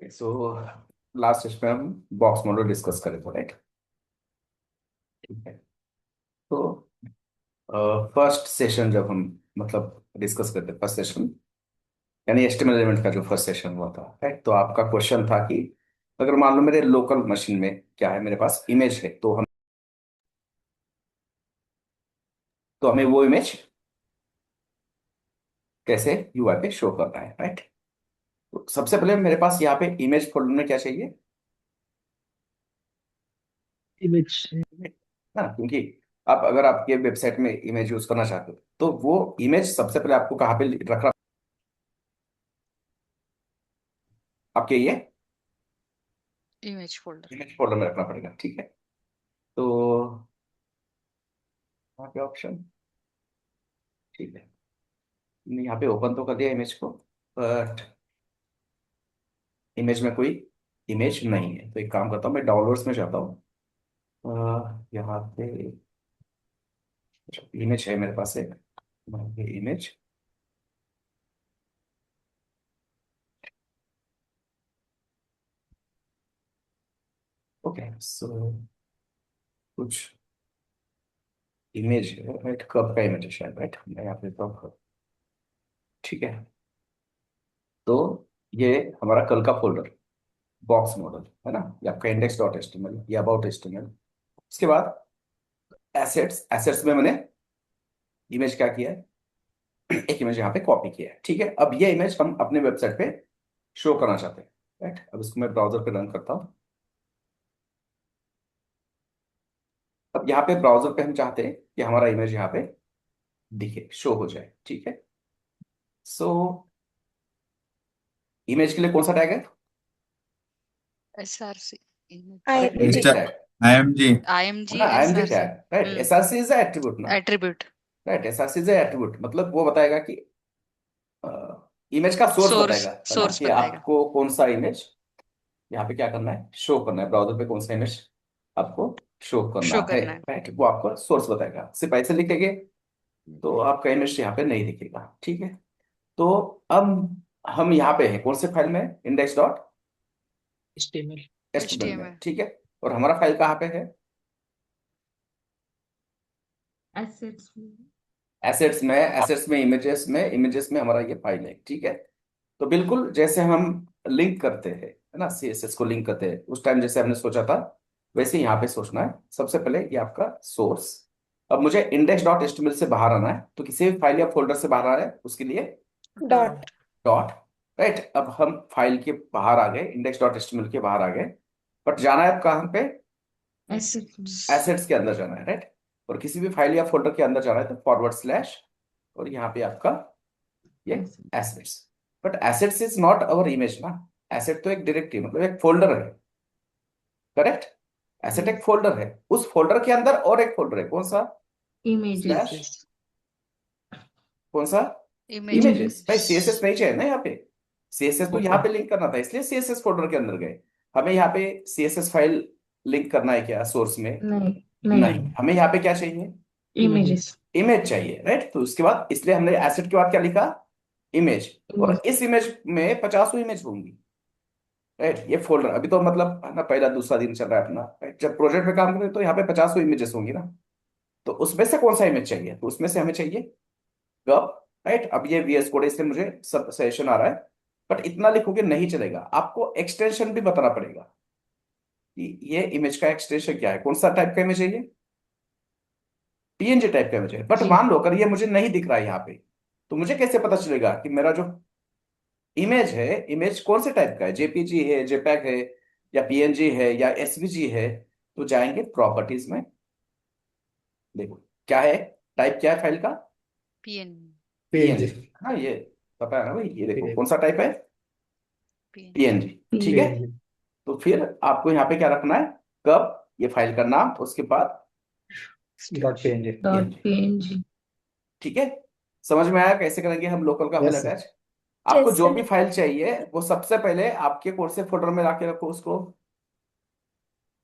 Okay so last session में हम box model discuss करें थे, राइट? ठीक है। तो फर्स्ट सेशन जब हम मतलब डिस्कस करते फर्स्ट सेशन यानी एचटीएमएल एलिमेंट का जो फर्स्ट सेशन हुआ था, राइट? तो आपका क्वेश्चन था कि अगर मान लो मेरे लोकल मशीन में क्या है, मेरे पास इमेज है, तो हमें वो इमेज कैसे यूआई पे शो करना है, राइट? तो सबसे पहले मेरे पास यहाँ पे इमेज फोल्डर में क्या चाहिए, इमेज। ना? क्योंकि आप अगर आपके वेबसाइट में इमेज यूज करना चाहते हो तो वो इमेज सबसे पहले आपको कहाँ पे रखना, आपके ये इमेज फोल्डर। इमेज फोल्डर में रखना पड़ेगा, ठीक है? तो यहाँ पे ऑप्शन, ठीक है, मैंने यहाँ पे ओपन तो कर दिया इमेज को, बट इमेज में कोई इमेज नहीं है। तो एक काम करता हूँ, मैं डाउनलोड्स में जाता हूँ। यहाँ पे इमेज है मेरे पास एक, ये इमेज, ओके। सो कुछ इमेज है, राइट? कब का इमेज है शायद, राइट? मैं यहाँ पे तो, ठीक है। तो ये हमारा कल का फोल्डर बॉक्स मॉडल है ना, ये आपका इंडेक्स डॉट एचटीएमएल या अबाउट एचटीएमएल। उसके बाद एसेट्स, एसेट्स में मैंने इमेज क्या किया है, एक इमेज यहाँ पे कॉपी किया है, ठीक है? अब ये इमेज हम अपने वेबसाइट पे शो करना चाहते हैं, राइट? अब इसको मैं ब्राउजर पे रन करता हूँ। अब यहाँ पे ब्राउजर पे हम चाहते हैं कि हमारा इमेज यहाँ पे दिखे, शो हो जाए, ठीक है? सो इमेज के लिए कौन सा टैग है? एसआरसी इमेज अरे Insta इमेज टैग IMG है आईएमजी ना, IMG SRC. Tag, right? SRC is attribute ना, attribute right? SRC is attribute, मतलब वो बताएगा कि इमेज का सोर्स सोर्स बताएगा, है ना, सोर्स कि बताएगा। आपको कौन सा इमेज यहाँ पे क्या करना है, शो करना है, ब्राउजर पे कौन सा इमेज आपको शो करना शो है, करना है। राइट? वो आपको सोर्स बताएगा। सिर्फ ऐसे लिखेंगे तो आपका इमेज यहाँ पे नहीं दिखेगा, ठीक है? तो अब हम यहाँ पे हैं कौन से फाइल में, इंडेक्स डॉट HTML। एचटीएमएल में, एचटीएमएल। ठीक है? और हमारा फाइल कहाँ पे है? assets एसेट्स में, एसेट्स में इमेजेस में हमारा ये फाइल है, ठीक है? तो बिल्कुल जैसे हम लिंक करते हैं, है ना, सीएसएस को लिंक करते हैं उस टाइम जैसे हमने सोचा था, वैसे ही यहाँ पे सोचना है। सबसे पहले ये आपका सोर्स। अब मुझे इंडेक्स डॉट एचटीएमएल से बाहर आना है, तो किसी भी फाइल या फोल्डर से बाहर आना है उसके लिए डॉट। Dot, right? अब हम फाइल के बाहर आ गए, इंडेक्स डॉट एचटीएमएल के बाहर आ गए, बट जाना है अब कहाँ पे, assets एसेट्स के अंदर जाना है, राइट? और किसी भी फाइल या फोल्डर के अंदर जाना है तो फॉरवर्ड स्लैश, और यहाँ पे आपका ये assets. But assets is not our image ना, एसेट तो एक डायरेक्टरी मतलब एक फोल्डर है, करेक्ट? एसेट एक फोल्डर है, उस फोल्डर के अंदर और एक फोल्डर है, कौन सा? स्लैश, images कौन सा? इमेजेस। इमेजेस। भाई सीएसएस नहीं चाहिए ना यहाँ पे, सीएसएस तो यहाँ पे लिंक करना था, इसलिए सीएसएस फोल्डर के अंदर गए। हमें यहाँ पे सीएसएस फाइल लिंक करना है क्या सोर्स में? नहीं नहीं, नहीं हमें यहाँ पे क्या चाहिए, images इमेज चाहिए, राइट? तो उसके बाद इसलिए हमने एसेट के बाद क्या लिखा, इमेज। और image इस इमेज में 50 इमेज होंगी, राइट? ये फोल्डर अभी तो मतलब है ना, पहला दूसरा दिन चल रहा है अपना, right? जब प्रोजेक्ट पे काम करें तो यहाँ पे 50 इमेजेस होंगी ना, तो उसमें से कौन सा इमेज चाहिए, तो उसमें से हमें चाहिए कब, राइट? अब ये वीएस कोड है इसलिए मुझे सब सजेशन आ रहा है, बट इतना लिखोगे नहीं चलेगा, आपको एक्सटेंशन भी बताना पड़ेगा कि ये इमेज का एक्सटेंशन क्या है, कौन सा टाइप का इमेज है ये, पीएनजी टाइप का इमेज है। बट जी मान लो अगर ये मुझे नहीं दिख रहा है यहाँ पे, तो मुझे कैसे पता चलेगा कि मेरा जो इमेज है, इमेज कौन से टाइप का है, जेपीजी है, जेपैग है, या पीएनजी है, या एसवीजी है? तो जाएंगे प्रॉपर्टीज में, देखो क्या है, टाइप क्या है फाइल का, पीएन पीएनजी। PNG। हाँ ये पता है ना भाई, ये देखो कौन PNG। सा टाइप है, पीएन पीएनजी, ठीक है? png तो फिर आपको यहाँ पे क्या रखना है, कब, ये फाइल का नाम, उसके बाद dot PNG। dot PNG, png ठीक है? समझ में आया कैसे करेंगे हम लोकल का फाइल यस सर। अटैच? आपको yes जो sir भी फाइल चाहिए वो सबसे पहले आपके कोड से फोल्डर में लाके रखो उसको,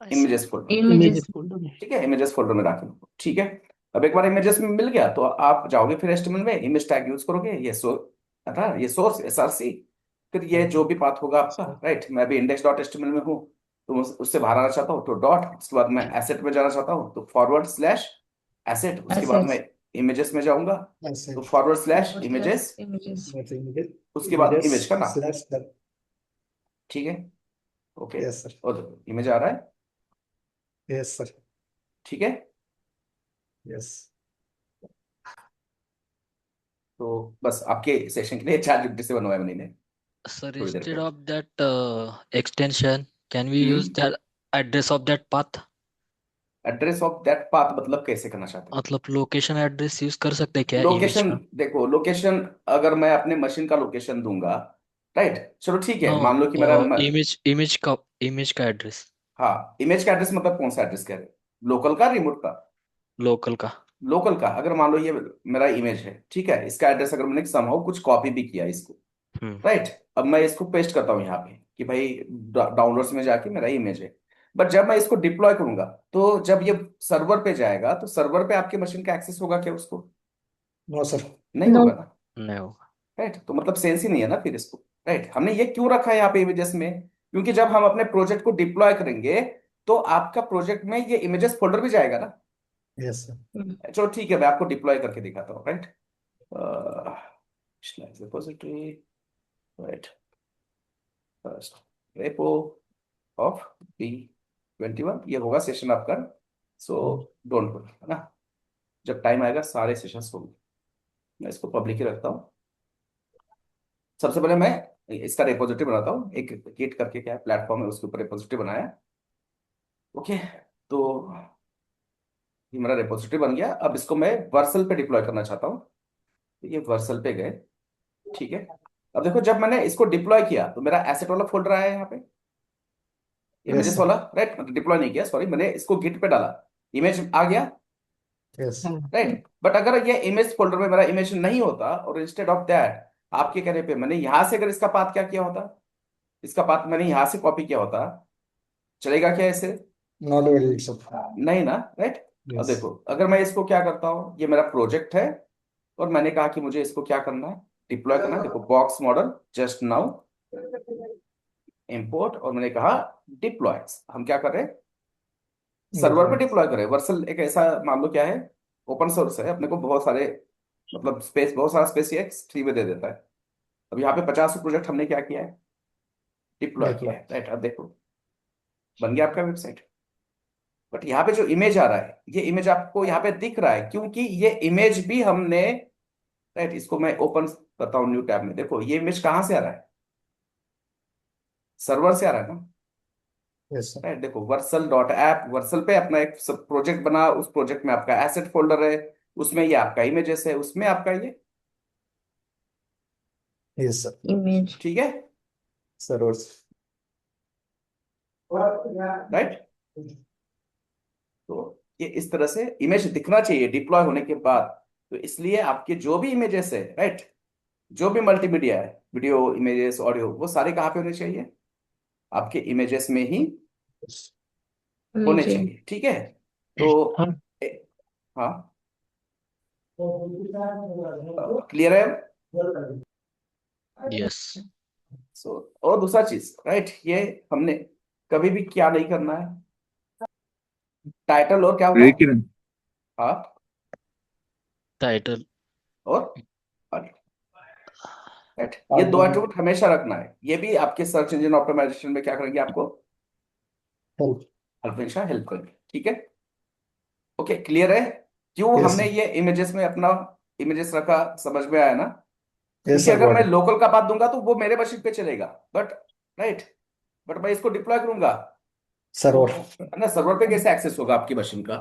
ऐसे। Images folder, images images folder में। ठीक है? इमेजेस फोल्डर में रख लो, ठीक है? अब एक बार इमेजेस में मिल गया तो आप जाओगे फिर एचटीएमएल में, इमेज टैग यूज करोगे, ये सो था, ये सोर्स एसआरसी, फिर ये जो भी पाथ होगा आपका, राइट, मैं अभी इंडेक्स डॉट एचटीएमएल में हूँ, तो उससे बाहर आना चाहता हूँ तो डॉट, उसके बाद मैं एसेट में जाना चाहता हूँ तो फॉरवर्ड स्लैश एसेट, उसके बाद मैं Assets. इमेजेस में जाऊंगा तो Assets. Forward slash Forward slash images, images. That's images. उसके बाद इमेज का Images नाम। slash that. ठीक है, ओके। Yes, sir. और इमेज आ रहा है, Yes, sir. ठीक है। Yes. तो बस आपके सेशन के लिए चैट जीपीटी से बनवाया मैंने Sir, थोड़ी देर instead पहले। of that extension, can we use that address of that path? Address of that path मतलब कैसे करना चाहते हैं? मतलब लोकेशन एड्रेस यूज कर सकते हैं क्या इमेज लोकेशन, का? देखो लोकेशन, अगर मैं अपने मशीन का लोकेशन दूंगा, राइट, चलो ठीक नो, है, मान लो कि मेरा इमेज का एड्रेस, हाँ, इमेज का एड्रेस मतलब कौन सा एड्रेस कह रहे हैं, लोकल का रिमोट का? लोकल का। लोकल का, अगर मान लो ये मेरा इमेज है, ठीक है, इसका एड्रेस अगर मैंने समहाउ कुछ कॉपी भी किया इसको, हम्म। राइट, अब मैं इसको पेस्ट करता हूँ यहाँ पे कि भाई डाउनलोड्स में जाके मेरा इमेज है, बट जब मैं इसको डिप्लॉय करूंगा तो जब ये सर्वर पे जाएगा तो सर्वर पे आपके मशीन का एक्सेस होगा क्या उसको? No, sir. नहीं होगा No. ना, नहीं होगा। राइट, तो मतलब सेंस ही नहीं है ना फिर इसको, राइट। हमने ये क्यों रखा है यहाँ पे इमेजेस में, क्योंकि जब हम अपने प्रोजेक्ट को डिप्लॉय करेंगे तो आपका प्रोजेक्ट में ये इमेजेस फोल्डर भी जाएगा ना। Yes, sir. चलो ठीक है, मैं आपको डिप्लॉय करके दिखाता हूँ, right. Repository, right, first repo of P21, ये होगा सेशन आपका, सो डोंट वरी, है ना, जब टाइम आएगा सारे सेशंस होंगे। मैं इसको पब्लिक ही रखता हूँ। सबसे पहले मैं इसका रिपोजिटरी बनाता हूँ, एक गिट करके क्या है प्लेटफॉर्म है, उसके ऊपर रिपोजिटरी बनाया, ओके। तो ये मेरा रिपोजिटरी बन गया, अब इसको मैं वर्सल पे डिप्लॉय करना चाहता हूँ, तो ये वर्सल पे गए, ठीक है। अब देखो जब मैंने इसको डिप्लॉय किया तो मेरा एसेट वाला फोल्डर आया है यहाँ पे, Yes, इमेजेस sir. वाला, राइट, डिप्लॉय नहीं किया, सॉरी, मैंने इसको गिट पे डाला, इमेज आ गया, Yes. राइट। बट अगर ये इमेज फोल्डर में मेरा इमेज नहीं होता और इंस्टेड ऑफ दैट आपके कहने पे मैंने यहां से अगर इसका पाथ क्या किया होता, इसका पाथ मैंने यहां से कॉपी किया होता, चलेगा क्या ऐसे? Not valid, sir. नहीं ना, राइट। अब Yes. देखो अगर मैं इसको क्या करता हूँ, ये मेरा प्रोजेक्ट है और मैंने कहा कि मुझे इसको क्या करना है, डिप्लॉय करना है, देखो box model just now import, और मैंने कहा डिप्लॉय, हम क्या कर रहे हैं, सर्वर पे डिप्लॉय करें। वर्सल एक ऐसा मान लो क्या है, ओपन सोर्स है, अपने को बहुत सारे मतलब स्पेस, बहुत सारा स्पेस ये फ्री में दे देता है। अब यहाँ पे 50 प्रोजेक्ट हमने क्या किया है, डिप्लॉय किया Deploy. है, राइट। अब देखो बन गया आपका वेबसाइट, बट यहाँ पे जो इमेज आ रहा है, ये इमेज आपको यहाँ पे दिख रहा है क्योंकि ये इमेज भी हमने, राइट, इसको मैं ओपन करता हूँ न्यू टैब में, देखो ये इमेज कहाँ से आ रहा है, सर्वर से आ रहा है ना, Yes, sir. राइट। देखो वर्सल डॉट ऐप, वर्सल पे अपना एक सब प्रोजेक्ट बना, उस प्रोजेक्ट में आपका एसेट फोल्डर है, उसमें ये आपका इमेजेस है, उसमें आपका ये, Yes, sir. Image. ठीक है, Servers. राइट। तो ये इस तरह से इमेज दिखना चाहिए डिप्लॉय होने के बाद, तो इसलिए आपके जो भी इमेजेस है, राइट, जो भी मल्टीमीडिया है, वीडियो, इमेजेस, ऑडियो, वो सारे कहाँ पे होने चाहिए, आपके इमेजेस में ही होने Image. चाहिए, ठीक है। तो हाँ। हाँ, क्लियर है। यस। सो और दूसरा चीज, राइट, ये हमने कभी भी क्या नहीं करना है, टाइटल और क्या होता है, Kiran. हाँ, टाइटल। और body, राइट, ये दो एट्रीब्यूट हमेशा रखना है, ये भी आपके सर्च इंजन ऑप्टिमाइजेशन में क्या करेंगे, आपको Help. हमेशा हेल्प करेंगे, ठीक है, ओके, क्लियर है। क्यों Yes, हमने sir. ये इमेजेस में अपना इमेजेस रखा, समझ में आया ना, Yes, क्योंकि sir. अगर Got मैं it. लोकल का पाथ दूंगा तो वो मेरे मशीन पे चलेगा, बट, राइट, बट मैं इसको डिप्लॉय करूंगा तो, Server. है ना, सर्वर पे कैसे एक्सेस होगा आपकी मशीन का,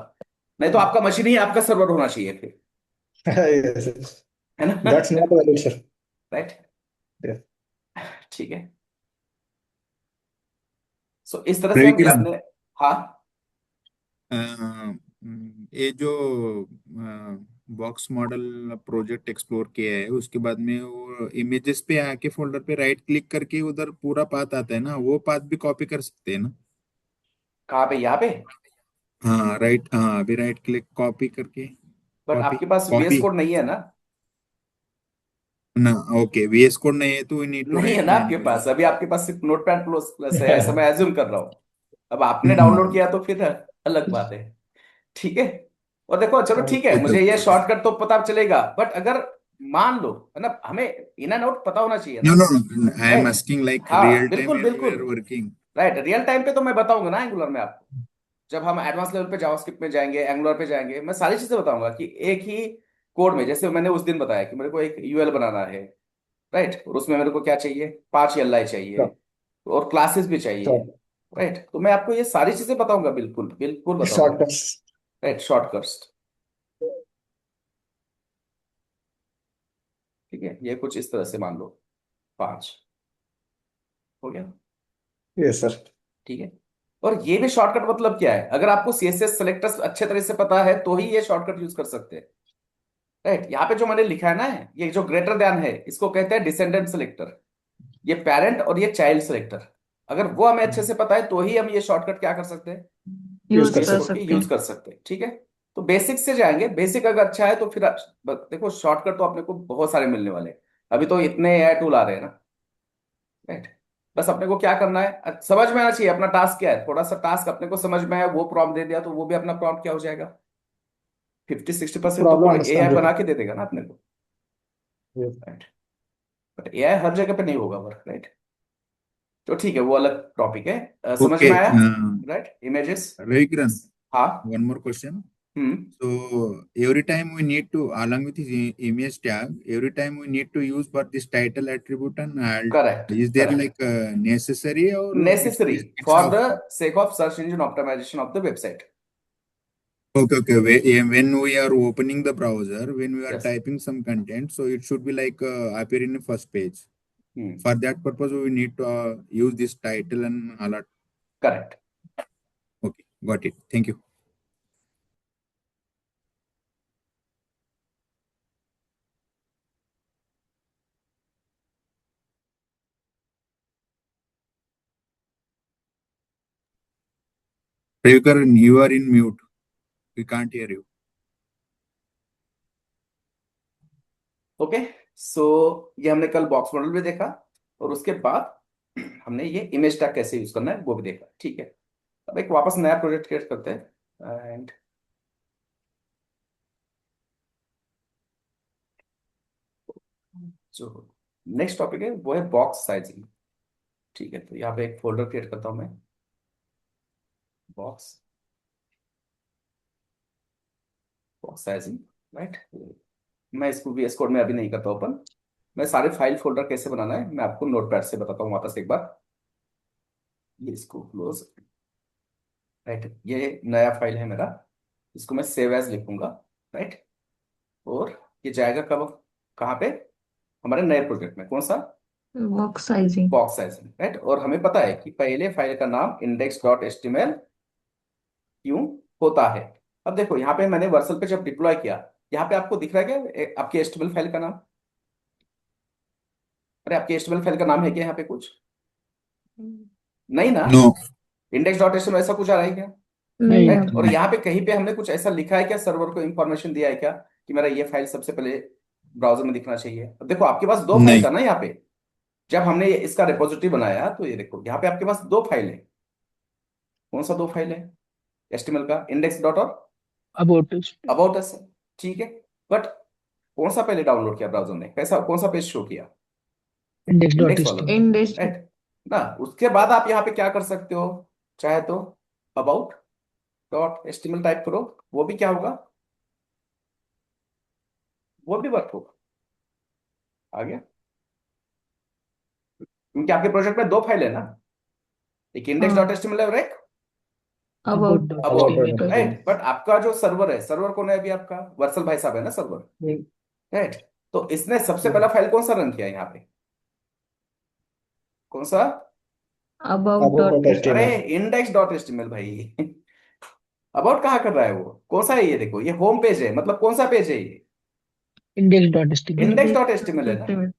नहीं तो आपका मशीन ही आपका सर्वर होना चाहिए फिर, Yes, yes. है ना, That's not valid, sir. Right, Yeah. ठीक है। सो इस तरह से Very हम Kiran. अपने, हाँ, ये जो बॉक्स मॉडल प्रोजेक्ट एक्सप्लोर किया है उसके बाद में वो इमेजेस पे आके फोल्डर पे राइट क्लिक करके उधर पूरा पाथ आता है ना, वो पाथ भी कॉपी कर सकते हैं ना? कहाँ पे, यहाँ पे, हाँ राइट, हाँ अभी राइट क्लिक कॉपी करके, बट कॉपी आपके पास VS कॉपी। कोड नहीं है ना, ना, ओके, VS कोड नहीं है तो वी नीड टू नहीं है राइट ना आपके मैन्युअली। पास, अभी आपके पास सिर्फ नोटपैड प्लस प्लस है, ऐसा मैं एज्यूम कर रहा हूँ। अब आपने डाउनलोड हम्म। किया तो फिर अलग बात है। ठीक है। और देखो चलो ठीक है, ओके मुझे ये ओके ओके। शॉर्टकट तो पता चलेगा, बट अगर मान लो है ना, हमें इन एंड आउट पता होना चाहिए नो ना। No, I am right. Asking like हाँ रियल टाइम बिल्कुल व्हेन वी बिल्कुल। Are working. Right, real time पे तो मैं बताऊंगा ना एंगुलर में आपको। जब हम एडवांस लेवल पे जावास्क्रिप्ट में जाएंगे, एंगुलर पे जाएंगे, मैं सारी चीजें बताऊंगा कि एक ही कोड में, जैसे मैंने उस दिन बताया कि मेरे को एक यूएल बनाना है। राइट, और उसमें मेरे को क्या चाहिए, 5 एलआई चाहिए, और क्लासेस भी चाहिए। राइट, तो मैं आपको ये सारी चीजें बताऊंगा, बिल्कुल बिल्कुल बताऊंगा। शॉर्टकट्स। Right, shortcuts. ठीक है, ये कुछ इस तरह से मान लो, 5 हो गया। Yes sir. ठीक है। और ये भी शॉर्टकट मतलब क्या है, अगर आपको सीएसएस सेलेक्टर्स अच्छे तरह से पता है तो ही ये शॉर्टकट यूज कर सकते हैं। राइट, यहाँ पे जो मैंने लिखा है ना, ये जो ग्रेटर देन है, इसको कहते हैं डिसेंडेंट सेलेक्टर। ये पेरेंट और ये चाइल्ड सेलेक्टर, अगर वो हमें अच्छे से पता है तो ही हम ये शॉर्टकट क्या कर सकते हैं, यूज यूज कर वीएस कर सकते। कोड की सकते यूज हैं। कर सकते हैं। ठीक है। तो बेसिक से जाएंगे, बेसिक अगर अच्छा है तो फिर देखो शॉर्टकट तो अपने को बहुत सारे मिलने वाले हैं। अभी तो इतने एआई टूल आ रहे हैं ना। राइट। बस अपने को क्या करना है, समझ में आना चाहिए अपना टास्क क्या है, थोड़ा सा टास्क अपने को समझ में आया, वो प्रॉम्प्ट दे दिया तो वो भी अपना प्रॉम्प्ट क्या हो जाएगा, 50-60% तो प्रॉब्लम कोई एआई अंडरस्टैंड। बना के दे देगा ना अपने को। राइट। बट एआई हर जगह पे नहीं होगा वर्क। राइट। तो ठीक है, वो अलग टॉपिक है। समझ ओके, में आया। Right, images. Ravikran, हाँ। one more question. Hmm. So every time we need to, along with his image tag, every time we need to use for this title attribute and alt. Correct Is there correct. like necessary or necessary it's for the optional? Sake of search engine optimisation of the website. Okay, okay. When we are opening the browser, when we are yes. typing some content, so it should be like appear in the first page. Hmm. For that purpose, we need to use this title and alert. Correct. Okay, got it. Thank you. Ravikran, you are in mute. We can't hear you. Okay. So ये हमने कल box model भी देखा, और उसके बाद हमने ये इमेज टैग कैसे यूज करना है वो भी देखा। ठीक है। अब एक वापस नया प्रोजेक्ट क्रिएट करते हैं, एंड जो नेक्स्ट टॉपिक है वो है बॉक्स साइजिंग। ठीक है, तो यहाँ पे एक फोल्डर क्रिएट करता हूँ मैं, बॉक्स, बॉक्स साइजिंग। राइट। मैं इसको VS कोड में अभी नहीं करता ओपन, मैं सारे फाइल फोल्डर कैसे बनाना है मैं आपको नोटपैड से बताता हूँ वापस एक बार। ये इसको क्लोज। राइट, ये नया फाइल है मेरा, इसको मैं सेव एज लिखूंगा। राइट। और ये जाएगा कब, कहाँ पे, हमारे नए प्रोजेक्ट में, कौन सा, box sizing. Box sizing. Right, और हमें पता है कि पहले फाइल का नाम index.html क्यों होता है। अब देखो यहाँ पे मैंने वर्सल पे जब डिप्लॉय किया, यहाँ पे आपको दिख रहा है क्या आपकी HTML फाइल का नाम, अरे आपकी HTML फाइल का नाम है क्या यहाँ पे कुछ, नहीं ना। No, index.html ऐसा कुछ आ रहा है क्या। नहीं राइट, और आता है। यहाँ पे कहीं पे हमने कुछ ऐसा लिखा है क्या, सर्वर को इंफॉर्मेशन दिया है क्या कि मेरा ये फाइल सबसे पहले ब्राउजर में दिखना चाहिए। अब देखो आपके पास दो फाइल नहीं, था ना यहाँ पे, जब हमने इसका रिपोजिटरी बनाया तो ये देखो यहाँ पे आपके पास दो फाइल है। कौन सा दो फाइल है, HTML का इंडेक्स डॉट और About अबाउट अस। ठीक है। बट कौन सा पहले डाउनलोड किया ब्राउजर ने, कैसा कौन सा पेज शो किया, इंडेक्स वाला index.html. ना। इंडेक्स। राइट ना, उसके बाद आप यहाँ पे क्या कर सकते हो, चाहे तो अबाउट डॉट HTML टाइप करो, वो भी क्या होगा, वो भी वर्क होगा। आ गया, क्योंकि आपके प्रोजेक्ट में दो फाइल है ना, एक इंडेक्स डॉट हाँ, HTML है और एक about about. About.html. Right, but आपका जो सर्वर है, सर्वर कौन है अभी, आपका वर्सल भाई साहब है ना सर्वर। राइट, तो इसने सबसे पहला फाइल कौन सा रन किया यहाँ पे, कौन सा, about about dot dot H T M अरे एल। index.html भाई। अबाउट कहाँ कर रहा है वो, कौन सा है ये, देखो ये होम पेज है, मतलब कौन सा पेज है ये, Index.html. index.html है ना।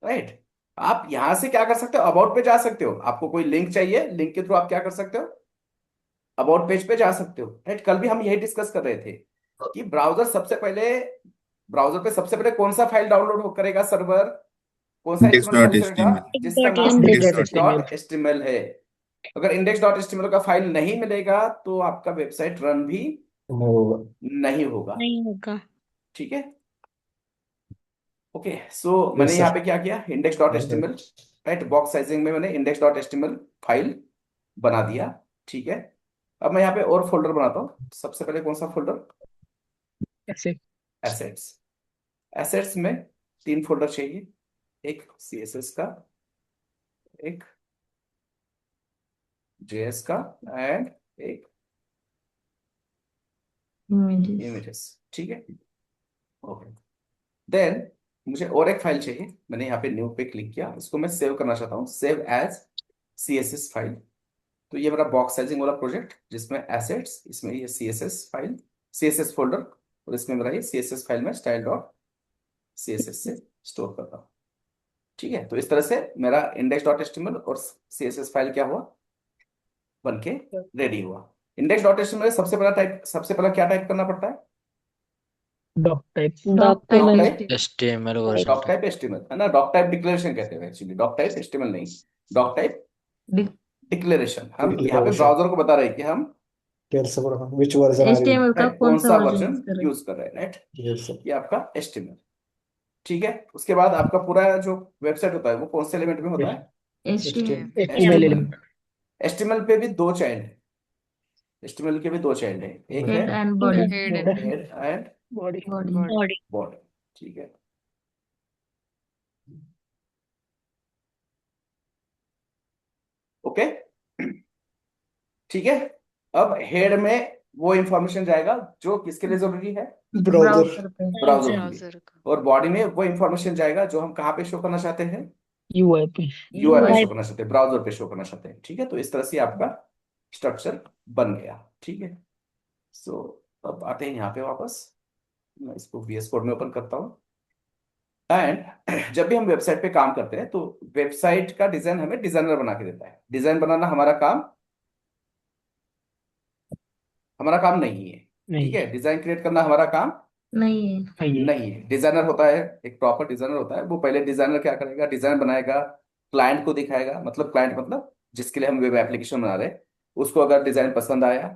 राइट, आप यहां से क्या कर सकते हो, अबाउट पे जा सकते हो, आपको कोई लिंक चाहिए, लिंक के थ्रू आप क्या कर सकते हो, अबाउट पेज पे जा सकते हो। राइट, कल भी हम यही डिस्कस कर रहे थे कि ब्राउजर सबसे पहले ब्राउजर पे सबसे पहले कौन सा फाइल डाउनलोड करेगा सर्वर, कौन सा index HTML dot file H T करेगा एम एल। जिसका नाम index index dot dot HTML है। अगर इंडेक्स डॉट एचटीएमएल का फाइल नहीं मिलेगा तो आपका वेबसाइट रन भी होगा। नहीं होगा। नहीं होगा। ठीक है, ओके। सो मैंने यस यहाँ सर। पे क्या किया, index dot HTML, right, box sizing में मैंने इंडेक्स डॉट एचटीएमएल फाइल बना दिया। ठीक है, अब मैं यहाँ पे और फोल्डर बनाता हूँ। सबसे पहले कौन सा फोल्डर, ऐसे एसेट्स। एसेट्स में 3 फोल्डर चाहिए, एक सीएसएस का, एक जेएस का, एंड एक images. इमेजेस। ठीक है, ओके। देन मुझे और एक फाइल चाहिए, मैंने यहाँ पे न्यू पे क्लिक किया, इसको मैं सेव करना चाहता हूँ, सेव एज सीएसएस फाइल। तो ये मेरा बॉक्स साइजिंग वाला प्रोजेक्ट जिसमें एसेट्स, इसमें ये सीएसएस फाइल, सीएसएस फोल्डर, और इसमें मेरा ये सीएसएस फाइल में स्टाइल डॉट सीएसएस से स्टोर करता हूँ। ठीक है, तो इस तरह से मेरा इंडेक्स डॉट एचटीएमएल और सीएसएस फाइल क्या हुआ, बन के रेडी हुआ। इंडेक्स डॉट एचटीएमएल सबसे पहला क्या टाइप करना पड़ता है, doc type Doc type doc HTML. Type, HTML version doc type HTML है ना, डॉक टाइप डिक्लेरेशन कहते हैं एक्चुअली, डॉक टाइप एचटीएमएल नहीं, डॉक टाइप Di- डिक्लेरेशन। हम यहाँ पे डिक्लेरेशन। ब्राउजर को बता रहे हैं कि हम tell sir which version are you. HTML का right, कौन कौन सा सा वर्जन वर्जन यूज कर रहे यूज कर रहे हैं, राइट। Yes sir. ये आपका एचटीएमएल। ठीक है, उसके बाद आपका पूरा जो वेबसाइट होता है वो कौन से एलिमेंट में होता है, हैं? HTML. HTML HTML. Element. HTML पे भी 2 चाइल्ड है, एचटीएमएल के भी 2 चाइल्ड है, एक है Head and body. Head and body Body. Body body. ठीक है, ओके, ठीक है। अब हेड में वो इंफॉर्मेशन जाएगा जो किसके लिए जरूरी है, ब्राउजर। Browser पे. ब्राउजर के लिए। और बॉडी में वो इंफॉर्मेशन जाएगा जो हम कहाँ पे शो करना चाहते हैं, यूआई पे यूआई पे UI. शो करना चाहते हैं, ब्राउजर पे शो करना चाहते हैं। ठीक है, तो इस तरह से आपका स्ट्रक्चर बन गया। ठीक है, सो अब आते हैं यहाँ पे वापस, मैं इसको VS कोड में ओपन करता हूँ। एंड जब भी हम वेबसाइट पे काम करते हैं तो वेबसाइट का डिजाइन हमें डिजाइनर बना के देता है। डिजाइन बनाना हमारा काम नहीं है। नहीं ठीक है, डिजाइन क्रिएट करना हमारा काम नहीं है. है। नहीं है। डिजाइनर होता है, एक प्रॉपर डिजाइनर होता है, वो पहले डिजाइनर क्या करेगा, डिजाइन बनाएगा, क्लाइंट को दिखाएगा, मतलब क्लाइंट मतलब जिसके लिए हम वेब एप्लीकेशन बना रहे हैं, उसको अगर डिजाइन पसंद आया,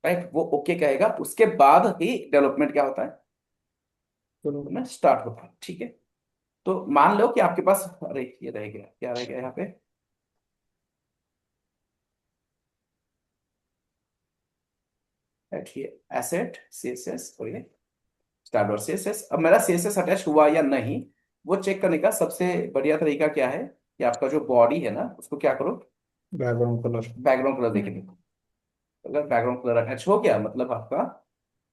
राइट, वो ओके कहेगा, उसके बाद ही डेवलपमेंट क्या होता है, में स्टार्ट होता है। ठीक है, तो मान लो कि आपके पास, अरे ये रह गया, क्या रह गया यहाँ पे, ये एसेट सीएसएस और ये स्टार डॉट सीएसएस। अब मेरा सीएसएस अटैच हुआ या नहीं, वो चेक करने का सबसे बढ़िया तरीका क्या है कि आपका जो बॉडी है ना उसको क्या करो, बैकग्राउंड कलर। बैकग्राउंड कलर देखे देखो। अगर बैकग्राउंड कलर अटैच हो गया मतलब आपका,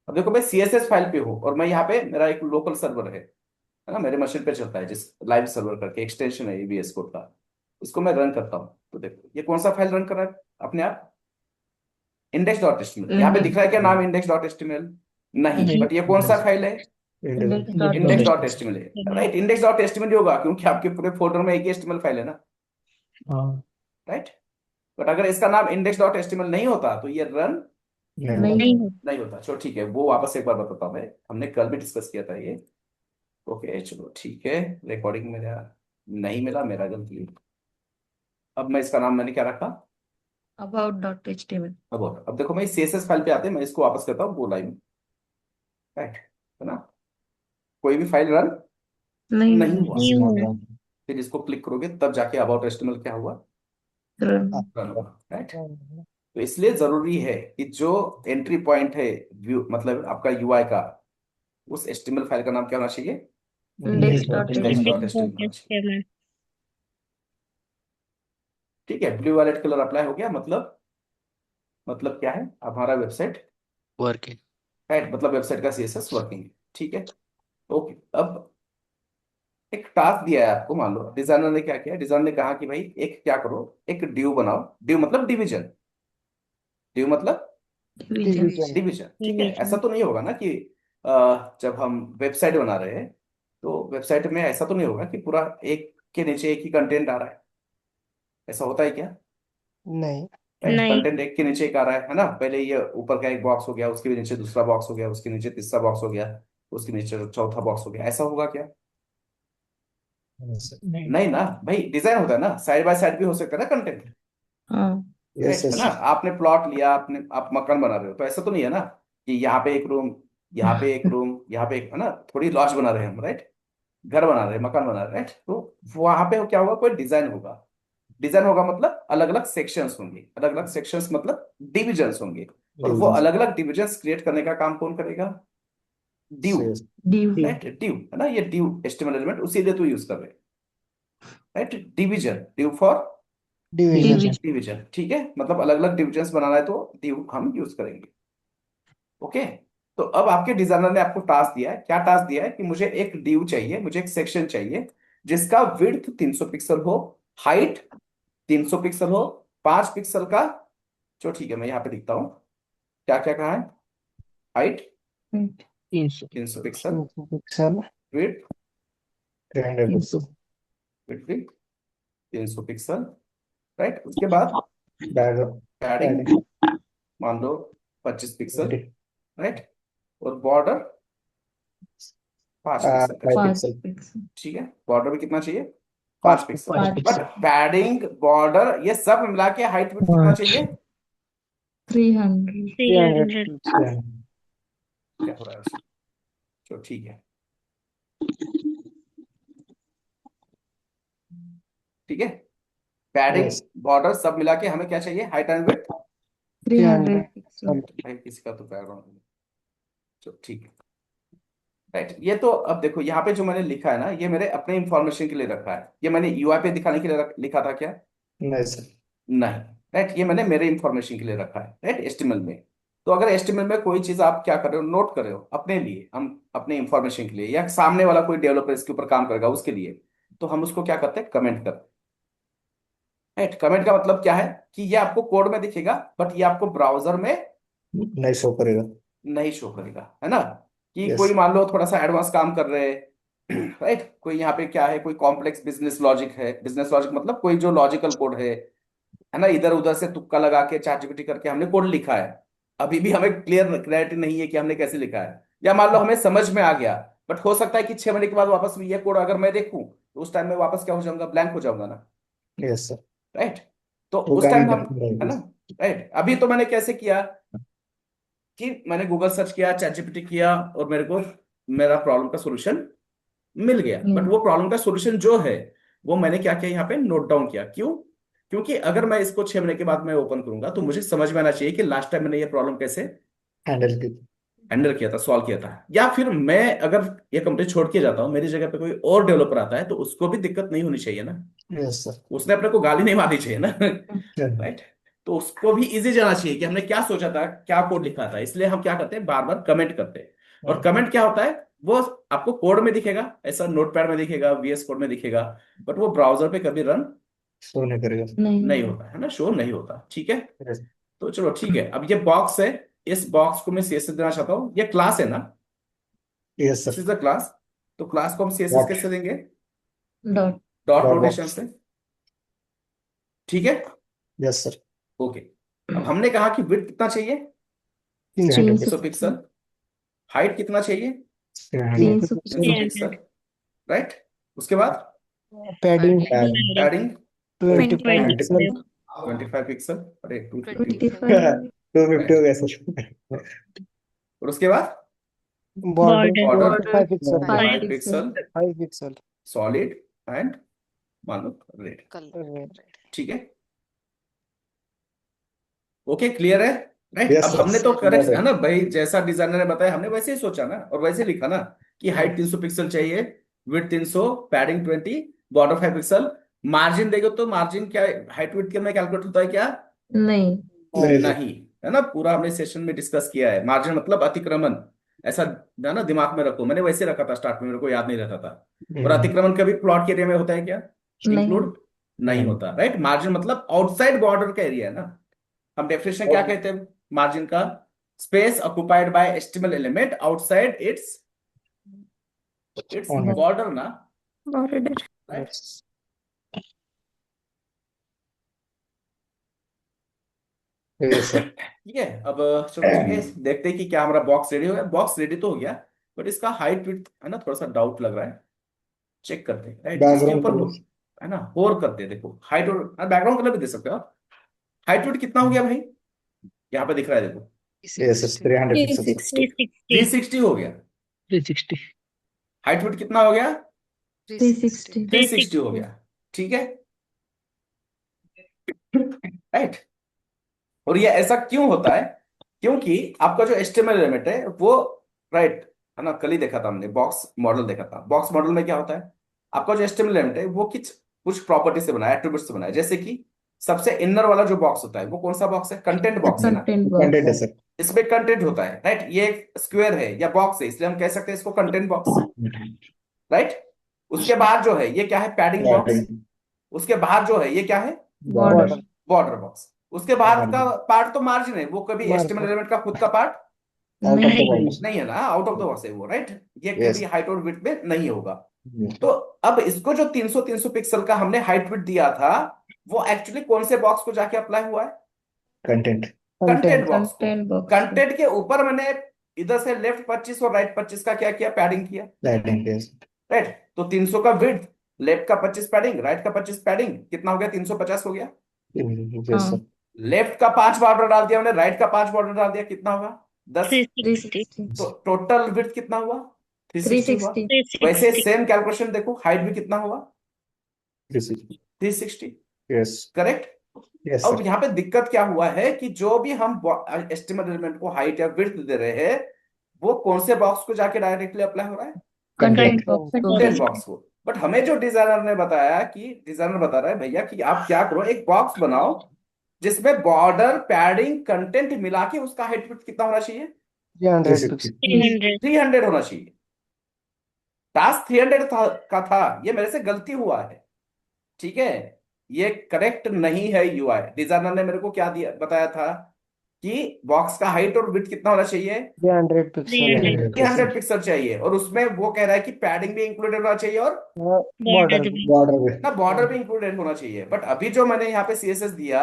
अब देखो मैं सीएसएस फाइल पे हूँ और मैं यहाँ पे, मेरा एक लोकल सर्वर है ना, मेरे मशीन पे चलता है, जिस लाइव सर्वर करके एक्सटेंशन है VS कोड का, इसको मैं रन करता हूँ। तो देखो ये कौन सा फाइल रन कर रहा है अपने आप, इंडेक्स डॉट एचटीएमएल। यहाँ पे दिख रहा है क्या नाम, इंडेक्स डॉट एचटीएमएल नहीं, नहीं। बट ये कौन सा फाइल है, इंडेक्स। इंडेक्स डॉट एचटीएमएल है, राइट। इंडेक्स डॉट एचटीएमएल होगा क्योंकि आपके पूरे फोल्डर में एक ही HTML फाइल है ना, हाँ राइट। बट अगर इसका नाम इंडेक्स डॉट एचटीएमएल नहीं होता तो ये रन नहीं। नहीं. नहीं होता। चलो ठीक है, वो वापस एक बार बताता हूँ मैं, हमने कल भी डिस्कस किया था ये। ओके चलो ठीक है, रिकॉर्डिंग मेरा नहीं मिला, मेरा गलती। अब मैं इसका नाम मैंने क्या रखा, About.html. अब देखो मैं CSS फाइल पे आते हैं, मैं इसको वापस करता हूँ, वो लाइन, राइट, है ना, कोई भी फाइल रन नहीं. नहीं हुआ। नहीं हुआ। फिर इसको क्लिक करोगे तब जाके अबाउट HTML क्या हुआ, Run. रन हुआ, राइट। तो इसलिए जरूरी है कि जो एंट्री पॉइंट है व्यू, मतलब आपका UI का, उस HTML फाइल का नाम क्या होना चाहिए, Index.html. index.html होना चाहिए। ठीक है, ब्लू वालेट कलर अप्लाई हो गया, मतलब क्या है, अब हमारा वेबसाइट, वर्किंग। राइट, मतलब वेबसाइट का CSS वर्किंग है। ठीक है, ओके। अब एक टास्क दिया है आपको, मान लो डिजाइनर ने क्या किया, डिजाइनर ने कहा कि भाई एक क्या करो, एक ड्यू बनाओ, ड्यू मतलब डिवीजन, ड्यू मतलब Division. डिवीजन। ठीक है, ऐसा तो नहीं होगा ना कि जब हम वेबसाइट बना रहे हैं तो वेबसाइट में ऐसा तो नहीं होगा कि पूरा एक के नीचे एक ही कंटेंट आ रहा है, ऐसा होता है क्या, नहीं। राइट। नहीं। कंटेंट एक के नीचे एक आ रहा है ना, पहले ये ऊपर का एक बॉक्स हो गया, उसके भी नीचे दूसरा बॉक्स हो गया, उसके नीचे तीसरा बॉक्स हो गया, उसके नीचे जो चौथा बॉक्स हो गया, ऐसा होगा क्या? Yes, नहीं। नहीं ना भाई, डिजाइन होता है ना, साइड बाय साइड भी हो सकता है ना कंटेंट, हाँ yes, राइट है ना? yes. आपने प्लॉट लिया, आपने आप मकान बना रहे हो, तो ऐसा तो नहीं है ना कि यहाँ पे एक रूम, यहाँ पे एक रूम, यहाँ पे एक, है ना, थोड़ी लॉज बना रहे हैं हम, राइट? घर बना रहे हैं, मकान बना रहे हैं, राइट? तो वहां पे क्या होगा, कोई डिजाइन होगा। डिजाइन होगा मतलब अलग अलग सेक्शंस होंगे, अलग अलग सेक्शंस मतलब डिविजन्स होंगे। और वो Divisions. अलग अलग डिविजन्स क्रिएट करने का काम कौन करेगा? Due, Yes. Due due. Right? Due है ना, ये ड्यू एस्टिमेट एलिमेंट उसीलिए तो यूज कर रहे हैं, right? Division, due for Division. Division. Division, ठीक है? मतलब अलग अलग डिविजन्स बनाना है तो ड्यू हम यूज करेंगे। ओके, तो अब आपके डिजाइनर ने आपको टास्क दिया है, क्या टास्क दिया है कि मुझे एक ड्यू चाहिए, मुझे एक सेक्शन चाहिए जिसका विड्थ 300 पिक्सल हो, हाइट 300 पिक्सल हो, 5 पिक्सल का, चलो ठीक है मैं यहाँ पे लिखता हूँ, क्या क्या कहा है, height 300 300 pixel, 2 pixel, width 300 300 pixel. Width भी 300 पिक्सल, राइट? उसके बाद Background. Padding Padding. मान लो 25 पिक्सल, 20. राइट? और बॉर्डर 5 पिक्सल का 5 चाहिए, 5 pixel. पिक्सल। ठीक है? बॉर्डर भी कितना चाहिए? 5 5 pixel. 5 5 but pixel. Padding, border, ये सब मिला के हाइट विड्थ कितना चाहिए? 300। 300 pixel. क्या हो रहा है उसमें? चलो ठीक है, ठीक है। Padding, Yes. बॉर्डर सब मिला के हमें क्या चाहिए, हाइट एंड विड्थ? 300 पिक्सल। भाई किसी का तो बैकग्राउंड, चलो ठीक है, राइट? ये तो अब देखो यहाँ पे जो मैंने लिखा है ना, ये मेरे अपने इंफॉर्मेशन के लिए रखा है, ये मैंने यूआई पे दिखाने के लिए लिखा था क्या? Nice. नहीं, राइट? ये मैंने मेरे इंफॉर्मेशन के लिए रखा है, राइट? एचटीएमएल में। तो अगर एचटीएमएल में कोई चीज आप क्या कर रहे हो, नोट कर रहे हो अपने लिए, हम अपने इंफॉर्मेशन के लिए, या सामने वाला कोई डेवलपर इसके ऊपर काम करेगा उसके लिए, तो हम उसको क्या करते हैं, कमेंट करते हैं, राइट? कमेंट का मतलब क्या है कि ये आपको कोड में दिखेगा बट ये आपको ब्राउजर में नहीं शो करेगा. नहीं शो करेगा, है ना? कि कोई Yes. मान लो थोड़ा सा एडवांस काम कर रहे हैं, राइट? कोई यहाँ पे क्या है, कोई कॉम्प्लेक्स बिजनेस लॉजिक है, बिजनेस लॉजिक मतलब कोई जो लॉजिकल कोड है ना, इधर उधर से तुक्का लगा के चैट जीपीटी करके हमने कोड लिखा है, अभी भी हमें क्लैरिटी नहीं है कि हमने कैसे लिखा है, या मान लो हमें समझ में आ गया, बट हो सकता है कि 6 महीने के बाद वापस ये कोड अगर मैं देखूं तो उस टाइम में वापस क्या हो जाऊंगा, ब्लैंक हो जाऊंगा ना, Yes, sir. राइट? तो वो उस गाने टाइम हम, करते है ना, रहेंगे. राइट? अभी तो मैंने कैसे किया कि मैंने गूगल सर्च किया, चैट जीपीटी किया, और मेरे को मेरा प्रॉब्लम का सोल्यूशन मिल गया, बट वो प्रॉब्लम का सॉल्यूशन जो है वो मैंने क्या किया, यहाँ पे नोट डाउन किया। क्यों? क्योंकि अगर मैं इसको 6 महीने के बाद मैं ओपन करूंगा तो मुझे समझ में आना चाहिए कि लास्ट टाइम मैंने ये प्रॉब्लम कैसे हैंडल की. हैंडल किया था, सॉल्व किया था। या फिर मैं अगर ये कंपनी छोड़ के जाता हूँ, मेरी जगह पे कोई और डेवलपर आता है, तो उसको भी दिक्कत नहीं होनी चाहिए ना, Yes, sir. उसने अपने को गाली नहीं मारनी चाहिए ना, Yeah. राइट? तो उसको भी इजी जाना चाहिए कि हमने क्या सोचा था, क्या कोड लिखा था। इसलिए हम क्या करते हैं, बार बार कमेंट करते हैं। और कमेंट क्या होता है, वो आपको कोड में दिखेगा, ऐसा नोटपैड में दिखेगा, वीएस कोड में दिखेगा, बट वो ब्राउजर पे कभी रन शो नहीं करेगा. नहीं होता है ना, शो नहीं होता, ठीक है? Yes. तो चलो ठीक है, अब ये बॉक्स है, इस बॉक्स को मैं सीएसएस देना चाहता हूँ, ये क्लास है ना, Yes, this sir. Is the class. तो क्लास को हम सीएसएस Dot. कैसे देंगे, dot. Dot Dot notation box. से, ठीक है? Yes, sir. ओके, अब हमने कहा कि विड्थ कितना चाहिए, 300 300 पिक्सल, हाइट कितना चाहिए, 300. 300 300 पिक्सल। Pixel, right? उसके बाद Padding. Padding 20 20 pixel. 25 पिक्सल, अरे 250, 25 250 हो गया सर. और उसके बाद Border border 5 pixel. 5 5 pixel. Pixel, 5 pixel. Solid and मान लो रेड, Red. ठीक है? ओके, क्लियर है, राइट? Yes, अब sir. हमने तो करेक्ट Got है it. ना भाई, जैसा डिजाइनर ने बताया हमने वैसे ही सोचा ना, और वैसे लिखा ना कि हाइट 300 पिक्सल चाहिए, width 300, padding 20, border 5 pixel. Margin देगा तो मार्जिन क्या, हाइट विड्थ के में कैलकुलेट होता है क्या? नहीं। नहीं, sir. नहीं, है ना? पूरा हमने सेशन में डिस्कस किया है, मार्जिन मतलब अतिक्रमण, ऐसा है ना, दिमाग में रखो, मैंने वैसे रखा था स्टार्ट में, मेरे को याद नहीं रहता था। और अतिक्रमण कभी प्लॉट के एरिया में होता है क्या, नहीं। इंक्लूड नहीं होता, राइट? मार्जिन मतलब आउटसाइड बॉर्डर का एरिया है ना। हम डेफिनेशन क्या कहते हैं मार्जिन का, स्पेस ऑक्युपाइड बाय एस्टिमल element outside its its On it. Border ना, border. Right? Yes. Yes, sir. ठीक है, अब चलो ठीक है, देखते हैं कि क्या हमारा बॉक्स रेडी हो गया। बॉक्स रेडी तो हो गया, बट इसका हाइट विड्थ है ना थोड़ा सा डाउट लग रहा है, चेक करते हैं, राइट। इसके बैकग्राउंड ऊपर कलर है ना होर करते हैं, देखो हाइट और बैकग्राउंड कलर भी दे सकते हो आप। हाइट विड्थ कितना हो गया भाई, यहाँ पे दिख रहा है देखो, यस 300 पिक्सेल्स 360 360 हो गया। 360 हाइट विड्थ कितना हो गया, 360 360 हो गया, ठीक है, राइट। और ये ऐसा क्यों होता है, क्योंकि आपका जो एचटीएमएल एलिमेंट है वो, राइट, है ना, कल ही देखा था हमने, बॉक्स मॉडल देखा था। बॉक्स मॉडल में क्या होता है, आपका जो एचटीएमएल एलिमेंट है वो कुछ कुछ प्रॉपर्टी से बना है, एट्रीब्यूट से बना है। जैसे कि सबसे इनर वाला जो बॉक्स होता है वो कौन सा बॉक्स है, कंटेंट बॉक्स है ना, कंटेंट कंटेंट है बॉक्स सर। इसमें कंटेंट होता है, राइट। ये एक स्क्वायर है या बॉक्स है, इसलिए हम कह सकते हैं इसको कंटेंट बॉक्स, राइट। उसके बाद जो है ये क्या है, पैडिंग बॉक्स। उसके बाद जो है ये क्या है, बॉर्डर बॉर्डर बॉक्स। उसके बाद का पार्ट तो मार्जिन है, वो कभी एचटीएमएल Margin. एलिमेंट का खुद का पार्ट आउट ऑफ द नहीं बॉक्स। नहीं है ना, आउट ऑफ द बॉक्स है वो, राइट। ये Yes. कभी हाइट और विड्थ में नहीं होगा। तो अब इसको जो 300 300 पिक्सल का हमने हाइट विड्थ दिया था, वो एक्चुअली कौन से बॉक्स को जाके अप्लाई हुआ है, कंटेंट कंटेंट बॉक्स को। कंटेंट बॉक्स कंटेंट के ऊपर मैंने इधर से लेफ्ट 25 और राइट 25 का क्या किया, पैडिंग किया, लाइटिंग यस राइट। तो 300 का विड्थ, लेफ्ट का 25 पैडिंग, राइट का 25 पैडिंग, कितना हो गया, 350 हो गया। Yes sir. लेफ्ट का 5 बॉर्डर डाल दिया हमने, राइट का 5 बॉर्डर डाल दिया, कितना होगा, 10। 360 तो टोटल विड्थ कितना हुआ, 360 हुआ। 360 वैसे सेम कैलकुलेशन देखो, हाइट भी कितना हुआ, 360, यस करेक्ट। यस अब सर। यहाँ पे दिक्कत क्या हुआ है कि जो भी हम एस्टिमेट एलिमेंट को हाइट या विड्थ दे रहे हैं, वो कौन से बॉक्स को जाके डायरेक्टली अप्लाई हो रहा है, कंटेंट बॉक्स कंटेंट बॉक्स को। बट हमें जो डिजाइनर ने बताया, कि डिजाइनर बता रहा है भैया कि आप क्या करो, एक बॉक्स बनाओ जिसमें बॉर्डर, पैडिंग, कंटेंट मिला के उसका हाइट विड्थ कितना होना चाहिए, 300 300 होना चाहिए। टास्क 300 का था, ये मेरे से गलती हुआ है, ठीक है, ये करेक्ट नहीं है। यूआई डिजाइनर ने मेरे को क्या दिया, बताया था कि बॉक्स का हाइट और विड्थ कितना होना चाहिए, 300 पिक्सल 300 पिक्सल चाहिए। और उसमें वो कह रहा है कि पैडिंग भी इंक्लूडेड होना चाहिए और बॉर्डर में ना बॉर्डर भी इंक्लूडेड होना चाहिए। बट अभी जो मैंने यहाँ पे सीएसएस दिया,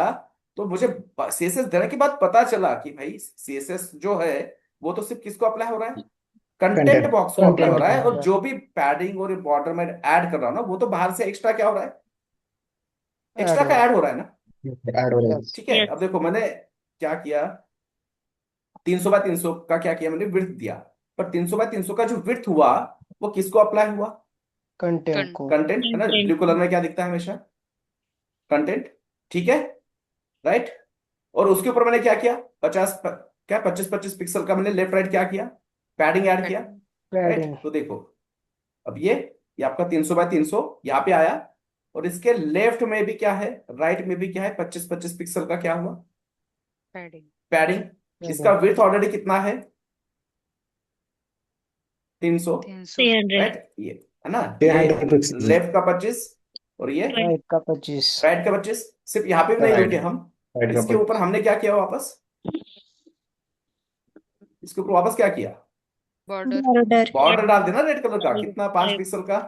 तो मुझे सीएसएस देने के बाद पता चला कि भाई सीएसएस जो है वो तो सिर्फ किसको अप्लाई हो रहा है, कंटेंट बॉक्स को अप्लाई हो रहा है। और जो भी पैडिंग और बॉर्डर में ऐड कर रहा हूँ ना, वो तो बाहर से एक्स्ट्रा क्या हो रहा है, एक्स्ट्रा का ऐड हो रहा है ना, ऐड हो रहा है। ठीक है। अब देखो मैंने क्या किया, 300 बाय 300 का क्या किया मैंने, विड्थ दिया। पर 300 बाय 300 का जो विड्थ हुआ वो किसको अप्लाई हुआ, कंटेंट को कंटेंट, है ना। ब्लू कलर में क्या दिखता है हमेशा, कंटेंट, ठीक है, राइट। और उसके ऊपर मैंने क्या किया, 25 पिक्सल का मैंने लेफ्ट राइट क्या किया, पैडिंग ऐड किया, पैडिंग राइट। तो देखो अब ये आपका 300 बाय 300 यहाँ पे आया, और इसके लेफ्ट में भी क्या है, राइट में भी क्या है, 25 पिक्सल का क्या हुआ, पैडिंग। इसका विड्थ ऑलरेडी कितना है, 300, राइट, ये है ना, 300 पिक्सल लेफ्ट का 25 और ये राइट का 25 राइट का 25। सिर्फ यहाँ पे भी नहीं Right. रुके हम, राइट का इसके ऊपर हमने क्या किया वापस, इसके ऊपर वापस क्या किया, बॉर्डर बॉर्डर डाल देना रेड कलर का, कितना, 5 पिक्सल का,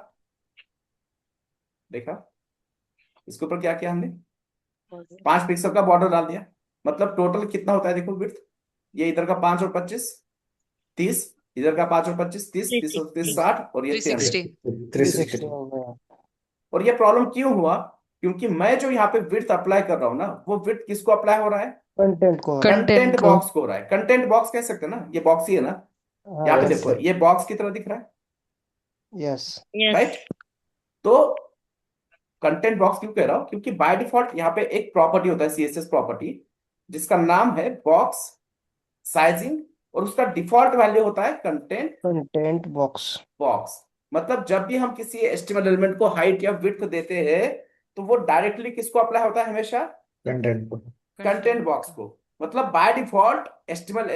देखा। इसके ऊपर क्या किया हमने, 5 पिक्सल का बॉर्डर डाल दिया। मतलब टोटल कितना होता है देखो विड्थ, ये इधर का 5 और 25 30, इधर का 5 और 25 30, 30 और 30 60, और ये 300, 360 हो गया। और ये प्रॉब्लम क्यों हुआ, क्योंकि मैं जो यहाँ पे विड्थ अप्लाई कर रहा हूँ ना, वो विड्थ किसको अप्लाई हो रहा है, कंटेंट को कंटेंट बॉक्स को हो रहा है। कंटेंट बॉक्स कह सकते हैं ना, ये बॉक्स ही है ना, यहाँ पे yes, देखो sir. ये बॉक्स की तरह दिख रहा है, यस राइट। तो कंटेंट बॉक्स क्यों कह रहा हूं, क्योंकि बाय डिफॉल्ट यहाँ पे एक प्रॉपर्टी होता है, सीएसएस प्रॉपर्टी, जिसका नाम है बॉक्स साइजिंग, और उसका डिफॉल्ट वैल्यू होता है कंटेंट कंटेंट बॉक्स बॉक्स। मतलब जब भी हम किसी एस्टिमेट एलिमेंट को हाइट या विड्थ देते हैं, तो वो डायरेक्टली किसको अप्लाई होता है, हमेशा कंटेंट को कंटेंट बॉक्स को। मतलब बाय डिफॉल्ट एस्टिमेट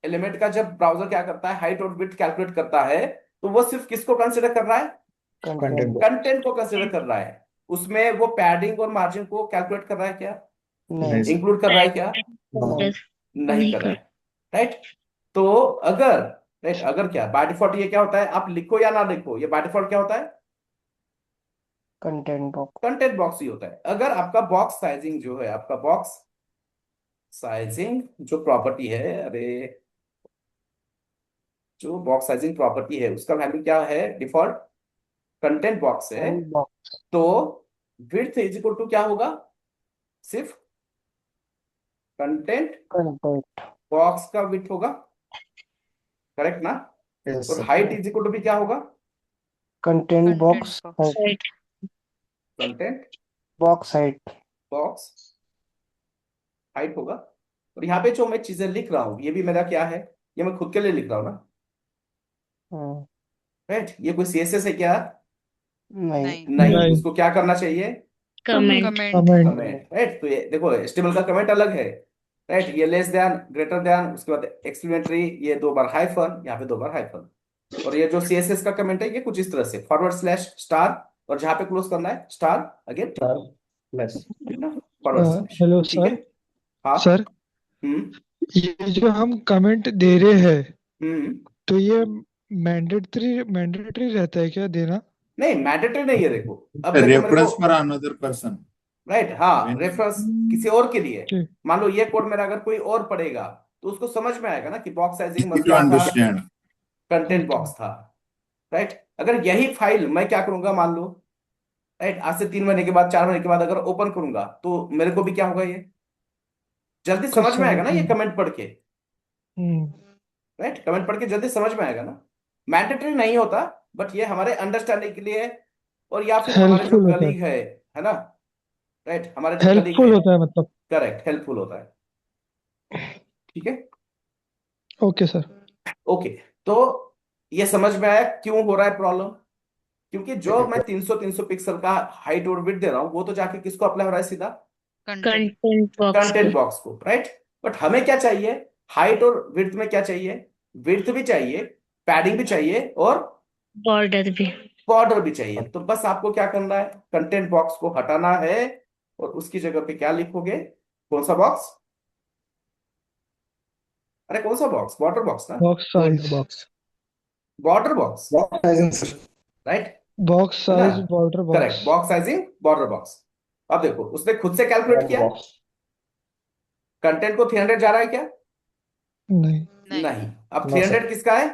एलिमेंट का जब ब्राउजर क्या करता है, हाइट और विड्थ कैलकुलेट करता है, तो वो सिर्फ किसको कंसिडर कर रहा है, कंटेंट कंटेंट को कंसिडर कर रहा है। उसमें वो पैडिंग और मार्जिन को कैलकुलेट कर रहा है क्या, नहीं इंक्लूड कर रहा है क्या, नहीं नहीं कर रहा है, राइट। तो अगर, राइट, अगर क्या बाय डिफॉल्ट ये क्या होता है, आप लिखो या ना लिखो, ये बाय डिफॉल्ट क्या होता है, कंटेंट बॉक्स कंटेंट बॉक्स ही होता है। अगर आपका बॉक्स साइजिंग जो है, आपका बॉक्स साइजिंग जो प्रॉपर्टी है, अरे जो बॉक्स साइजिंग प्रॉपर्टी है उसका वैल्यू क्या है, डिफॉल्ट कंटेंट बॉक्स है, एंड बॉक्स तो विड्थ इज इक्वल टू क्या होगा, सिर्फ कंटेंट कंटेंट। बॉक्स का विड्थ होगा, करेक्ट ना। यस और sir. Height is equal to भी क्या होगा, content Content box box. Height. Right. Content box height. Box height होगा। और यहाँ पे जो मैं चीजें लिख रहा हूँ ये भी मेरा क्या है, ये मैं खुद के लिए लिख रहा हूँ ना, हम्म, राइट। ये कोई सीएसएस है क्या, नहीं। नहीं. नहीं। नहीं. उसको क्या करना चाहिए, Comment. कमेंट. Comment, right. तो ये देखो HTML का कमेंट अलग है, राइट। ये लेस देन, ग्रेटर देन, उसके बाद एक्सक्लेमेटरी, ये 2 बार हाइफन, यहाँ पे 2 बार हाइफन। और ये जो CSS का कमेंट है ये कुछ इस तरह से फॉरवर्ड स्लैश स्टार, और जहां पे क्लोज करना है स्टार अगेन, स्टार प्लस। ना, फॉरवर्ड स्लैश। हेलो ठीक है, सर. हाँ। सर, हम्म ये जो हम कमेंट दे रहे हैं हम्म तो ये मैंडेटरी मैंडेटरी रहता है क्या देना? नहीं, मैंडेटरी नहीं है। देखो अब देखो मेरे को, reference for another person. Right, हाँ, रेफरेंस किसी और के लिए। ठीक. मान लो ये कोड मेरा अगर कोई और पढ़ेगा तो उसको समझ में आएगा ना कि बॉक्स साइजिंग टू क्या था, अंडरस्टैंड। Content okay. बॉक्स था, राइट। अगर यही फाइल मैं क्या करूंगा, मान लो, राइट, आज से 3 महीने के बाद, 4 महीने के बाद अगर ओपन करूंगा तो मेरे को भी क्या होगा, ये जल्दी कुछ समझ में समझ आएगा ना, ये नहीं. कमेंट पढ़ के, हम्म. राइट। कमेंट पढ़ के जल्दी समझ में आएगा ना। मैंडेटरी नहीं होता, बट ये हमारे अंडरस्टैंडिंग के लिए है। और या फिर हमारे जो हेल्पफुल होता है. कलीग है ना, राइट, हमारे जो कलीग है, हेल्पफुल होता है मतलब. करेक्ट, हेल्पफुल होता है। ठीक है, ओके सर. ओके। तो ये समझ में आया क्यों हो रहा है प्रॉब्लम, क्योंकि जो मैं 300 पिक्सल का हाइट और विड्थ दे रहा हूँ वो तो जाके किसको अप्लाई हो रहा है, सीधा Content box कंटेंट को. बॉक्स को, राइट। बट हमें क्या चाहिए, हाइट और विड्थ में क्या चाहिए, विड्थ भी चाहिए, पैडिंग भी चाहिए, और Border भी. बॉर्डर भी चाहिए। तो बस आपको क्या करना है, कंटेंट बॉक्स को हटाना है, और उसकी जगह पे क्या लिखोगे, कौन सा बॉक्स, अरे कौन सा बॉक्स, बॉर्डर बॉक्स ना, box size. Box. Border box, box sizing sir. Right, box है ना, size border box. Correct, box sizing border box. अब देखो उसने खुद से कैलकुलेट बॉर्डर किया, बॉक्स। कंटेंट को 300 जा रहा है क्या, नहीं. नहीं. नहीं। अब नो 300 सर। किसका है,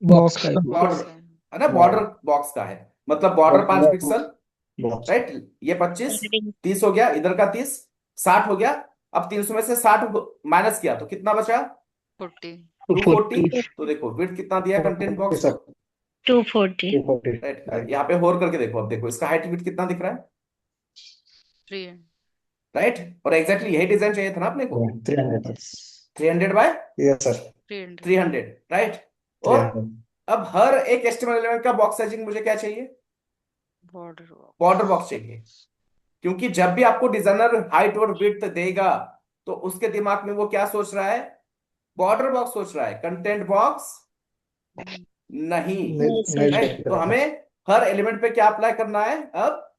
बॉक्स का. बॉर्डर, Box है. है ना, बॉर्डर बॉक्स का है, मतलब बॉर्डर 5 पिक्सल, बॉक्स। राइट। ये 25, Padding. 30 हो गया, इधर का 30, 60 हो गया। अब 300 में से 60 माइनस किया तो कितना बचा, 40. 240। तो देखो विड्थ कितना दिया कंटेंट बॉक्स का, सर 240. 240। राइट। यहाँ पे होर करके देखो, अब देखो इसका हाइट विड्थ कितना दिख रहा है, 300. राइट। और एग्जैक्टली यही डिजाइन चाहिए था ना अपने को, 300। 300 बाय यस सर। 300. 300, राइट। और 300। अब हर एक HTML एलिमेंट का बॉक्स साइजिंग मुझे क्या चाहिए, Border box. बॉर्डर बॉक्स चाहिए। क्योंकि जब भी आपको डिजाइनर हाइट और विड्थ देगा तो उसके दिमाग में वो क्या सोच रहा है, बॉर्डर बॉक्स सोच रहा है, कंटेंट बॉक्स नहीं, नहीं राइट। तो हमें हर एलिमेंट पे क्या अप्लाई करना है, अब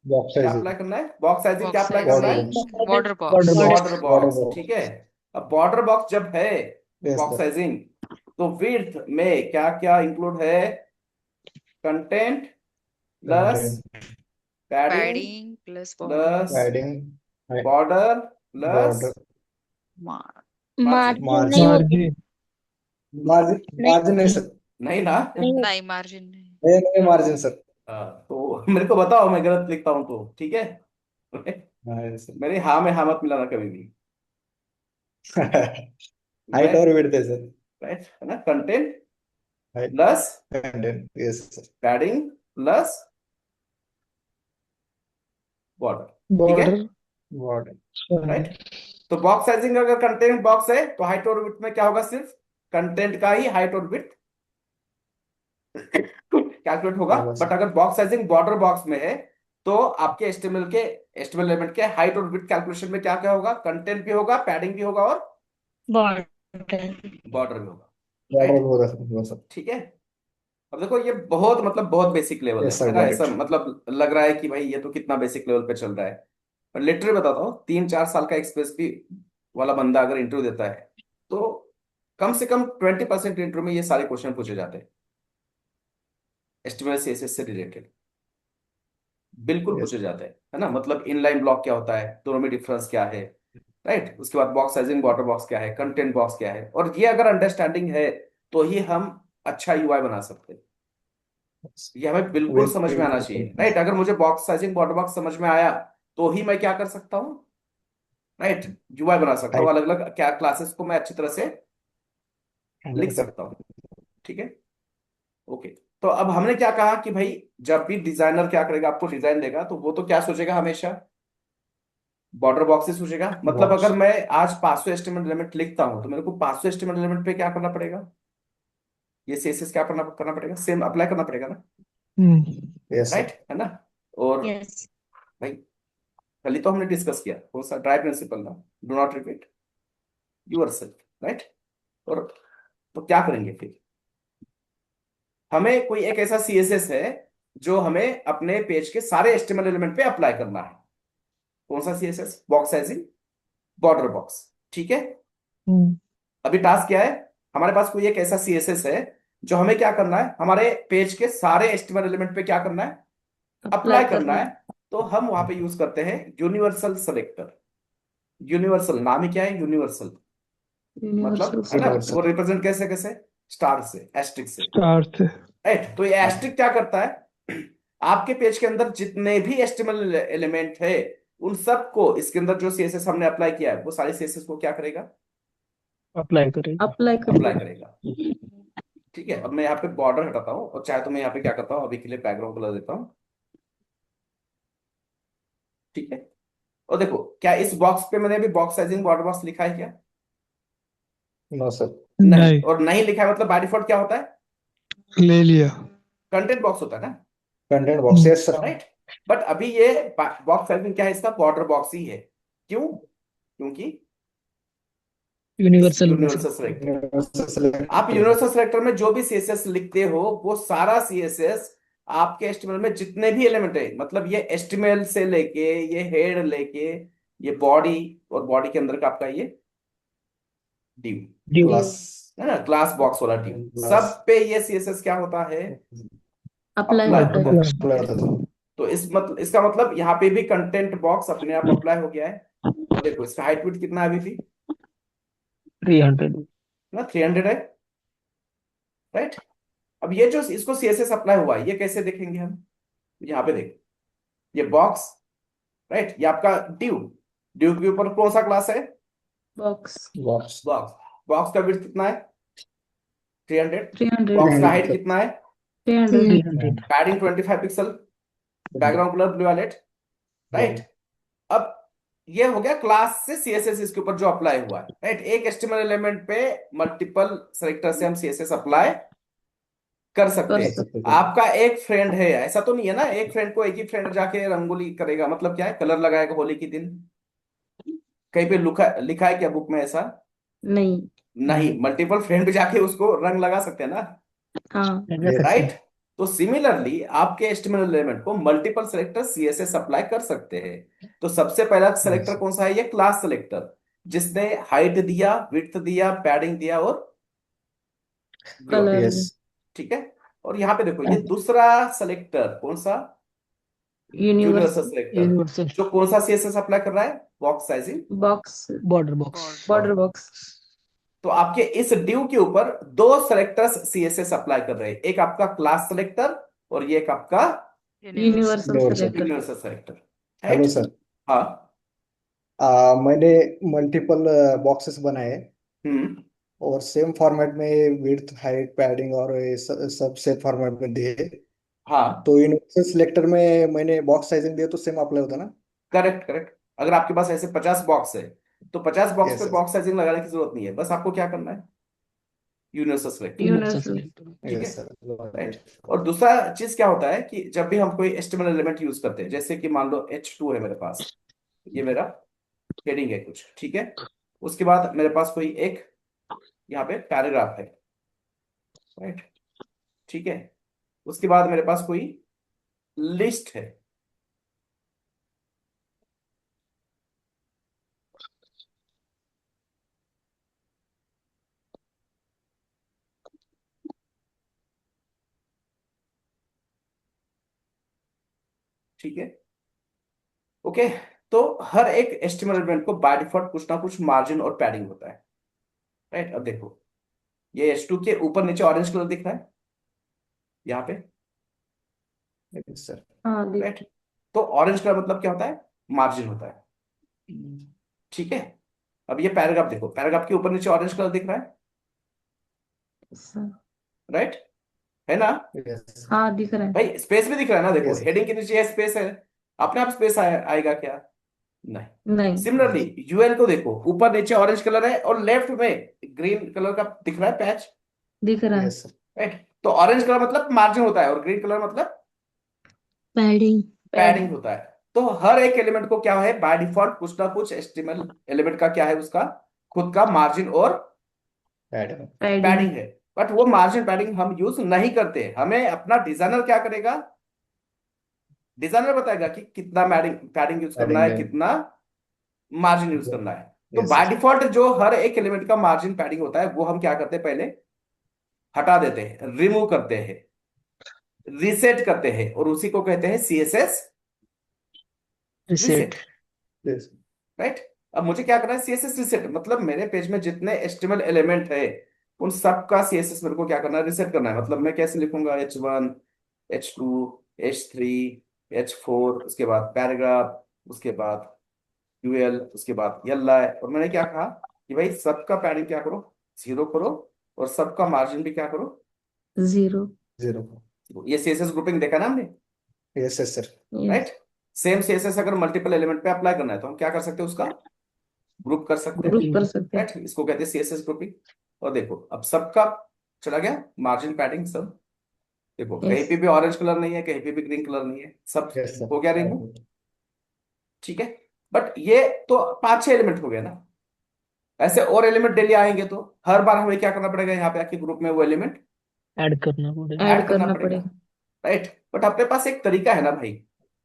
बॉक्स क्या साइजिंग। अप्लाई करना है, बॉक्स साइजिंग क्या Box अप्लाई करना है, sizing. Border box. Border box. Border border box, box. ठीक है। अब बॉर्डर बॉक्स जब है, यस बॉक्स सर। साइजिंग, तो विड्थ में क्या क्या इंक्लूड है, content plus padding Padding plus border. Plus padding. Border plus border. Mar- margin, Margin नहीं होता. मार्जिन. मार्जिन नहीं. मार्जिन नहीं सर। नहीं ना। नहीं, margin नहीं. नहीं मार्जिन सर। तो मेरे को बताओ, मैं गलत लिखता हूँ तो ठीक है। हाँ यस सर। मेरी हाँ में हाँ मत मिलाना कभी भी, हाइट मैं, और विड्थ है सर। राइट, है ना, content height plus content. Yes sir. Padding plus border, ठीक है, बॉर्डर. बॉर्डर। राइट। तो बॉक्स साइजिंग अगर कंटेंट बॉक्स है तो हाइट और विड्थ में क्या होगा, सिर्फ कंटेंट का ही हाइट और विड्थ कैलकुलेट होगा। होगा बट सर। अगर बॉक्स साइजिंग बॉर्डर बॉक्स में है तो आपके एचटीएमएल एलिमेंट के हाइट और विड्थ कैलकुलेशन में क्या क्या होगा, कंटेंट भी होगा, पैडिंग भी होगा, और Border. बॉर्डर भी होगा, बॉर्डर राइट, होगा सर। ठीक है। अब देखो ये बहुत मतलब बहुत बेसिक लेवल यस सर है ना, गॉट ऐसा इट। मतलब लग रहा है कि भाई ये तो कितना बेसिक लेवल पे चल रहा है, पर लिटरली बताता हूँ 3-4 साल का एक्सपीरियंस भी वाला बंदा अगर इंटरव्यू देता है तो कम से कम 20% इंटरव्यू में ये सारे क्वेश्चन पूछे जाते हैं, एचटीएमएल सीएसएस से रिलेटेड बिल्कुल यस। पूछे जाते हैं, है ना। मतलब इनलाइन ब्लॉक क्या होता है, दोनों में डिफरेंस क्या है राइट। उसके बाद बॉक्स साइजिंग वाटर बॉक्स क्या है, कंटेंट बॉक्स क्या है, और ये अगर अंडरस्टैंडिंग है तो ही हम अच्छा यूआई बना सकते हैं। ये हमें बिल्कुल वेरी समझ में आना चाहिए, राइट। अगर मुझे बॉक्स साइजिंग वाटर बॉक्स समझ में आया तो ही मैं क्या कर सकता हूँ, राइट, यूआई बना सकता हूँ, हाइट अलग अलग क्या क्लासेस को मैं अच्छी तरह से लिख हैंडल कर। सकता हूँ। ठीक है, ओके। तो अब हमने क्या कहा कि भाई जब भी डिजाइनर क्या करेगा, आपको डिजाइन देगा तो वो तो क्या सोचेगा हमेशा, बॉर्डर बॉक्स ही सोचेगा। मतलब बॉक्स अगर मैं आज 500 एस्टिमेट एलिमेंट लिखता हूं तो मेरे को 500 एस्टिमेट एलिमेंट पे क्या करना पड़ेगा, ये सीएसएस क्या करना करना पड़ेगा, सेम अप्लाई करना पड़ेगा ना, यस राइट, सर। है ना। और Yes. भाई कल ही तो हमने डिस्कस किया कौन सा ड्राई प्रिंसिपल ना, do not repeat yourself, right. और तो क्या करेंगे फिर, हमें कोई एक ऐसा सीएसएस है जो हमें अपने पेज के सारे एचटीएमएल एलिमेंट पे अप्लाई करना है। कौन सा CSS, box sizing border box, ठीक है। अभी टास्क क्या है, हमारे पास कोई एक ऐसा सीएसएस है जो हमें क्या करना है, हमारे पेज के सारे एचटीएमएल एलिमेंट पे क्या करना है, अप्लाई अप्लाई करना करना है। तो हम वहां पे यूज करते हैं यूनिवर्सल सेलेक्टर। यूनिवर्सल नाम ही क्या है, यूनिवर्सल, यूनिवर्सल मतलब है ना, वो यूनिवर्सल रिप्रेजेंट कैसे कैसे, स्टार से, एस्ट्रिक से, स्टार से। राइट। तो ये एस्ट्रिक क्या करता है, आपके पेज के अंदर जितने भी एचटीएमएल एलिमेंट है उन सबको इसके अंदर जो सीएसएस हमने अप्लाई किया है वो सारे सीएसएस को क्या करेगा, अप्लाई करेगा। अप्लाई अप्लाई करेगा। करेगा। ठीक है, अब मैं यहाँ पे बॉर्डर हटाता हूँ और चाहे तो मैं यहाँ पे क्या करता हूँ, अभी के लिए बैकग्राउंड कलर देता हूँ। ठीक है, और देखो क्या इस बॉक्स पे मैंने अभी बॉक्स साइजिंग बॉर्डर बॉक्स लिखा है क्या, नो सर। नहीं। नहीं, और नहीं लिखा है मतलब बाय डिफॉल्ट क्या होता है, ले लिया। कंटेंट बॉक्स होता है ना, content box yes sir. Right. But अभी ये बॉक्स साइजिंग क्या है, इसका बॉर्डर बॉक्स ही है। क्यों, क्योंकि इस यूनिवर्सल में यूनिवर्सल से। सेलेक्टर, यूनिवर्सल आप सेलेक्टर यूनिवर्सल सेलेक्टर में जो भी सीएसएस लिखते हो वो सारा सीएसएस आपके एचटीएमएल में जितने भी एलिमेंट है, मतलब ये एचटीएमएल से लेके ये हेड लेके ये बॉडी, और बॉडी के अंदर का आपका ये div, ड्यू। क्लास है ना, क्लास बॉक्स वाला div, क्लास सब पे ये सीएसएस क्या होता है, अप्लाई अप्लाई होता होता है। है। अप्लाई होता था। तो इसका मतलब यहाँ पे भी कंटेंट बॉक्स अपने आप अप्लाई हो गया है। और देखो इसका हाइट विड्थ कितना है अभी भी, 300। ना 300 है, राइट। अब ये जो इसको सीएसएस अप्लाई हुआ है ये कैसे देखेंगे हम, यहाँ पे देख, ये बॉक्स, राइट, ये आपका ड्यू, ड्यू के ऊपर कौन सा क्लास है, बॉक्स बॉक्स बॉक्स। बॉक्स का विड्थ कितना है, 300। 300। बॉक्स का 300 हाइट सर। कितना है, 300। 300। Padding 25 pixel, background colour blue wallet, right. अब ये हो गया क्लास से सीएसएस इसके ऊपर जो अप्लाई हुआ है, राइट। एक एचटीएमएल एलिमेंट पे मल्टीपल सेलेक्टर से हम सीएसएस अप्लाई कर सकते कर हैं। सकते। आपका एक फ्रेंड है, ऐसा तो नहीं है ना एक फ्रेंड को एक ही फ्रेंड जाके रंगोली करेगा, मतलब क्या है, कलर लगाएगा होली के दिन, कहीं पे लिखा लिखा है क्या बुक में ऐसा, नहीं। नहीं। मल्टीपल फ्रेंड भी जाके उसको रंग लगा सकते हैं ना, हाँ। लगा यस सकते राइट। हैं। तो सिमिलरली आपके एचटीएमएल एलिमेंट को मल्टीपल सेलेक्टर सीएसएस अप्लाई कर सकते हैं। तो सबसे पहला सेलेक्टर कौन सा है, ये क्लास सेलेक्टर, जिसने हाइट दिया, विड्थ दिया, पैडिंग दिया और ब्लू, कलर यस ठीक है। और यहाँ पे देखो ये दूसरा सेलेक्टर कौन सा, यूनिवर्सल यूनिवर्सल सेलेक्टर, यूनिवर्सल जो कौन सा सीएसएस अप्लाई कर रहा है, box sizing box border box. Border box. तो आपके इस ड्यू के ऊपर दो सेलेक्टर्स सीएसएस अप्लाई कर रहे हैं, एक आपका क्लास सेलेक्टर और ये एक आपका universal universal. Selector. Universal selector, hello right. Sir. हाँ। मैंने मल्टीपल बॉक्सेस बनाए हम्म। और सेम फॉर्मेट में विड्थ हाइट पैडिंग और ये सब सेम फॉर्मेट में दिए। हाँ, तो यूनिवर्सल सिलेक्टर में मैंने बॉक्स साइजिंग दिया तो सेम अप्लाई होता ना। Correct correct. अगर आपके पास ऐसे 50 बॉक्स है तो 50 बॉक्स यस पे सर। बॉक्स साइजिंग लगाने की जरूरत नहीं है, बस आपको क्या करना है, universal selector, universal universal. Selector. ठीक है, यस सर। राइट। और दूसरा चीज क्या होता है कि जब भी हम कोई एचटीएमएल एलिमेंट यूज करते हैं, जैसे कि मान लो H2 है मेरे पास, ये मेरा हेडिंग है कुछ, ठीक है। उसके बाद मेरे पास कोई एक यहाँ पे पैराग्राफ है, राइट, ठीक है। उसके बाद मेरे पास कोई लिस्ट है, ठीक है, ओके। तो हर एक एस्टिमेट एलिमेंट को बाय डिफॉल्ट कुछ ना कुछ मार्जिन और पैडिंग होता है। राइट, अब देखो ये H2 के ऊपर नीचे ऑरेंज कलर दिख रहा है यहाँ पे। Yes sir. हाँ दिख राइट, तो ऑरेंज कलर मतलब क्या होता है, मार्जिन होता है। ठीक है, अब ये पैराग्राफ देखो, पैराग्राफ के ऊपर नीचे ऑरेंज कलर दिख रहा है। सर। राइट, है ना। यस हाँ दिख रहा है। भाई स्पेस भी दिख रहा है ना, देखो यस हेडिंग के नीचे स्पेस है, अपने आप स्पेस आएगा क्या, नहीं। नहीं सिमिलरली यूएल को देखो, ऊपर नीचे ऑरेंज कलर है और लेफ्ट में ग्रीन कलर का दिख रहा है पैच। दिख रहा है। Yes sir. राइट, तो ऑरेंज कलर मतलब मार्जिन होता है और ग्रीन कलर मतलब पैडिंग पैडिंग होता है। तो हर एक एलिमेंट को क्या है, बाय डिफॉल्ट कुछ ना कुछ एचटीएमएल एलिमेंट का क्या है, उसका खुद का मार्जिन और पैडिंग। पैडिंग पैडिंग है। बट वो मार्जिन पैडिंग हम यूज नहीं करते, हमें अपना डिजाइनर क्या करेगा, डिजाइनर बताएगा कि कितना पैडिंग यूज करना है, पैडिंग है। कितना मार्जिन यूज करना है। तो यस बाय सर। डिफॉल्ट जो हर एक एलिमेंट का मार्जिन पैडिंग होता है वो हम क्या करते हैं, पहले हटा देते हैं, रिमूव करते हैं, रीसेट करते हैं, और उसी को कहते हैं CSS Reset. Reset. Yes right, अब मुझे क्या करना है, सीएसएस रीसेट, मतलब मेरे पेज में जितने एचटीएमएल एलिमेंट है उन सब का सीएसएस मेरे को क्या करना है, रीसेट करना है। मतलब मैं कैसे लिखूंगा, H1, H2, H3, H4, उसके बाद पैराग्राफ, उसके बाद यूएल, उसके बाद यल है। और मैंने क्या कहा कि भाई सबका पैडिंग क्या करो, 0 करो, और सबका मार्जिन भी क्या करो, जीरो। 0। ये सीएसएस ग्रुपिंग देखा ना हमने। Yes yes sir. Yes. Right, same CSS अगर मल्टीपल एलिमेंट पे अप्लाई करना है तो हम क्या कर सकते हैं, उसका ग्रुप कर सकते हैं। ग्रुप कर सकते हैं। राइट, इसको कहते हैं सीएसएस ग्रुपिंग। और देखो अब सबका चला गया मार्जिन पैडिंग सब। देखो कहीं यस। पे भी ऑरेंज कलर नहीं है, कहीं पे भी ग्रीन कलर नहीं है, सब यस हो गया सर। रिमूव। ठीक है, बट ये तो 5-6 एलिमेंट हो गए ना। ऐसे और एलिमेंट डेली आएंगे तो हर बार हमें क्या करना पड़ेगा, यहाँ पे आके ग्रुप में वो एलिमेंट ऐड करना पड़ेगा। ऐड ऐड करना करना पड़ेगा। पड़ेगा। राइट, बट अपने पास एक तरीका है ना भाई,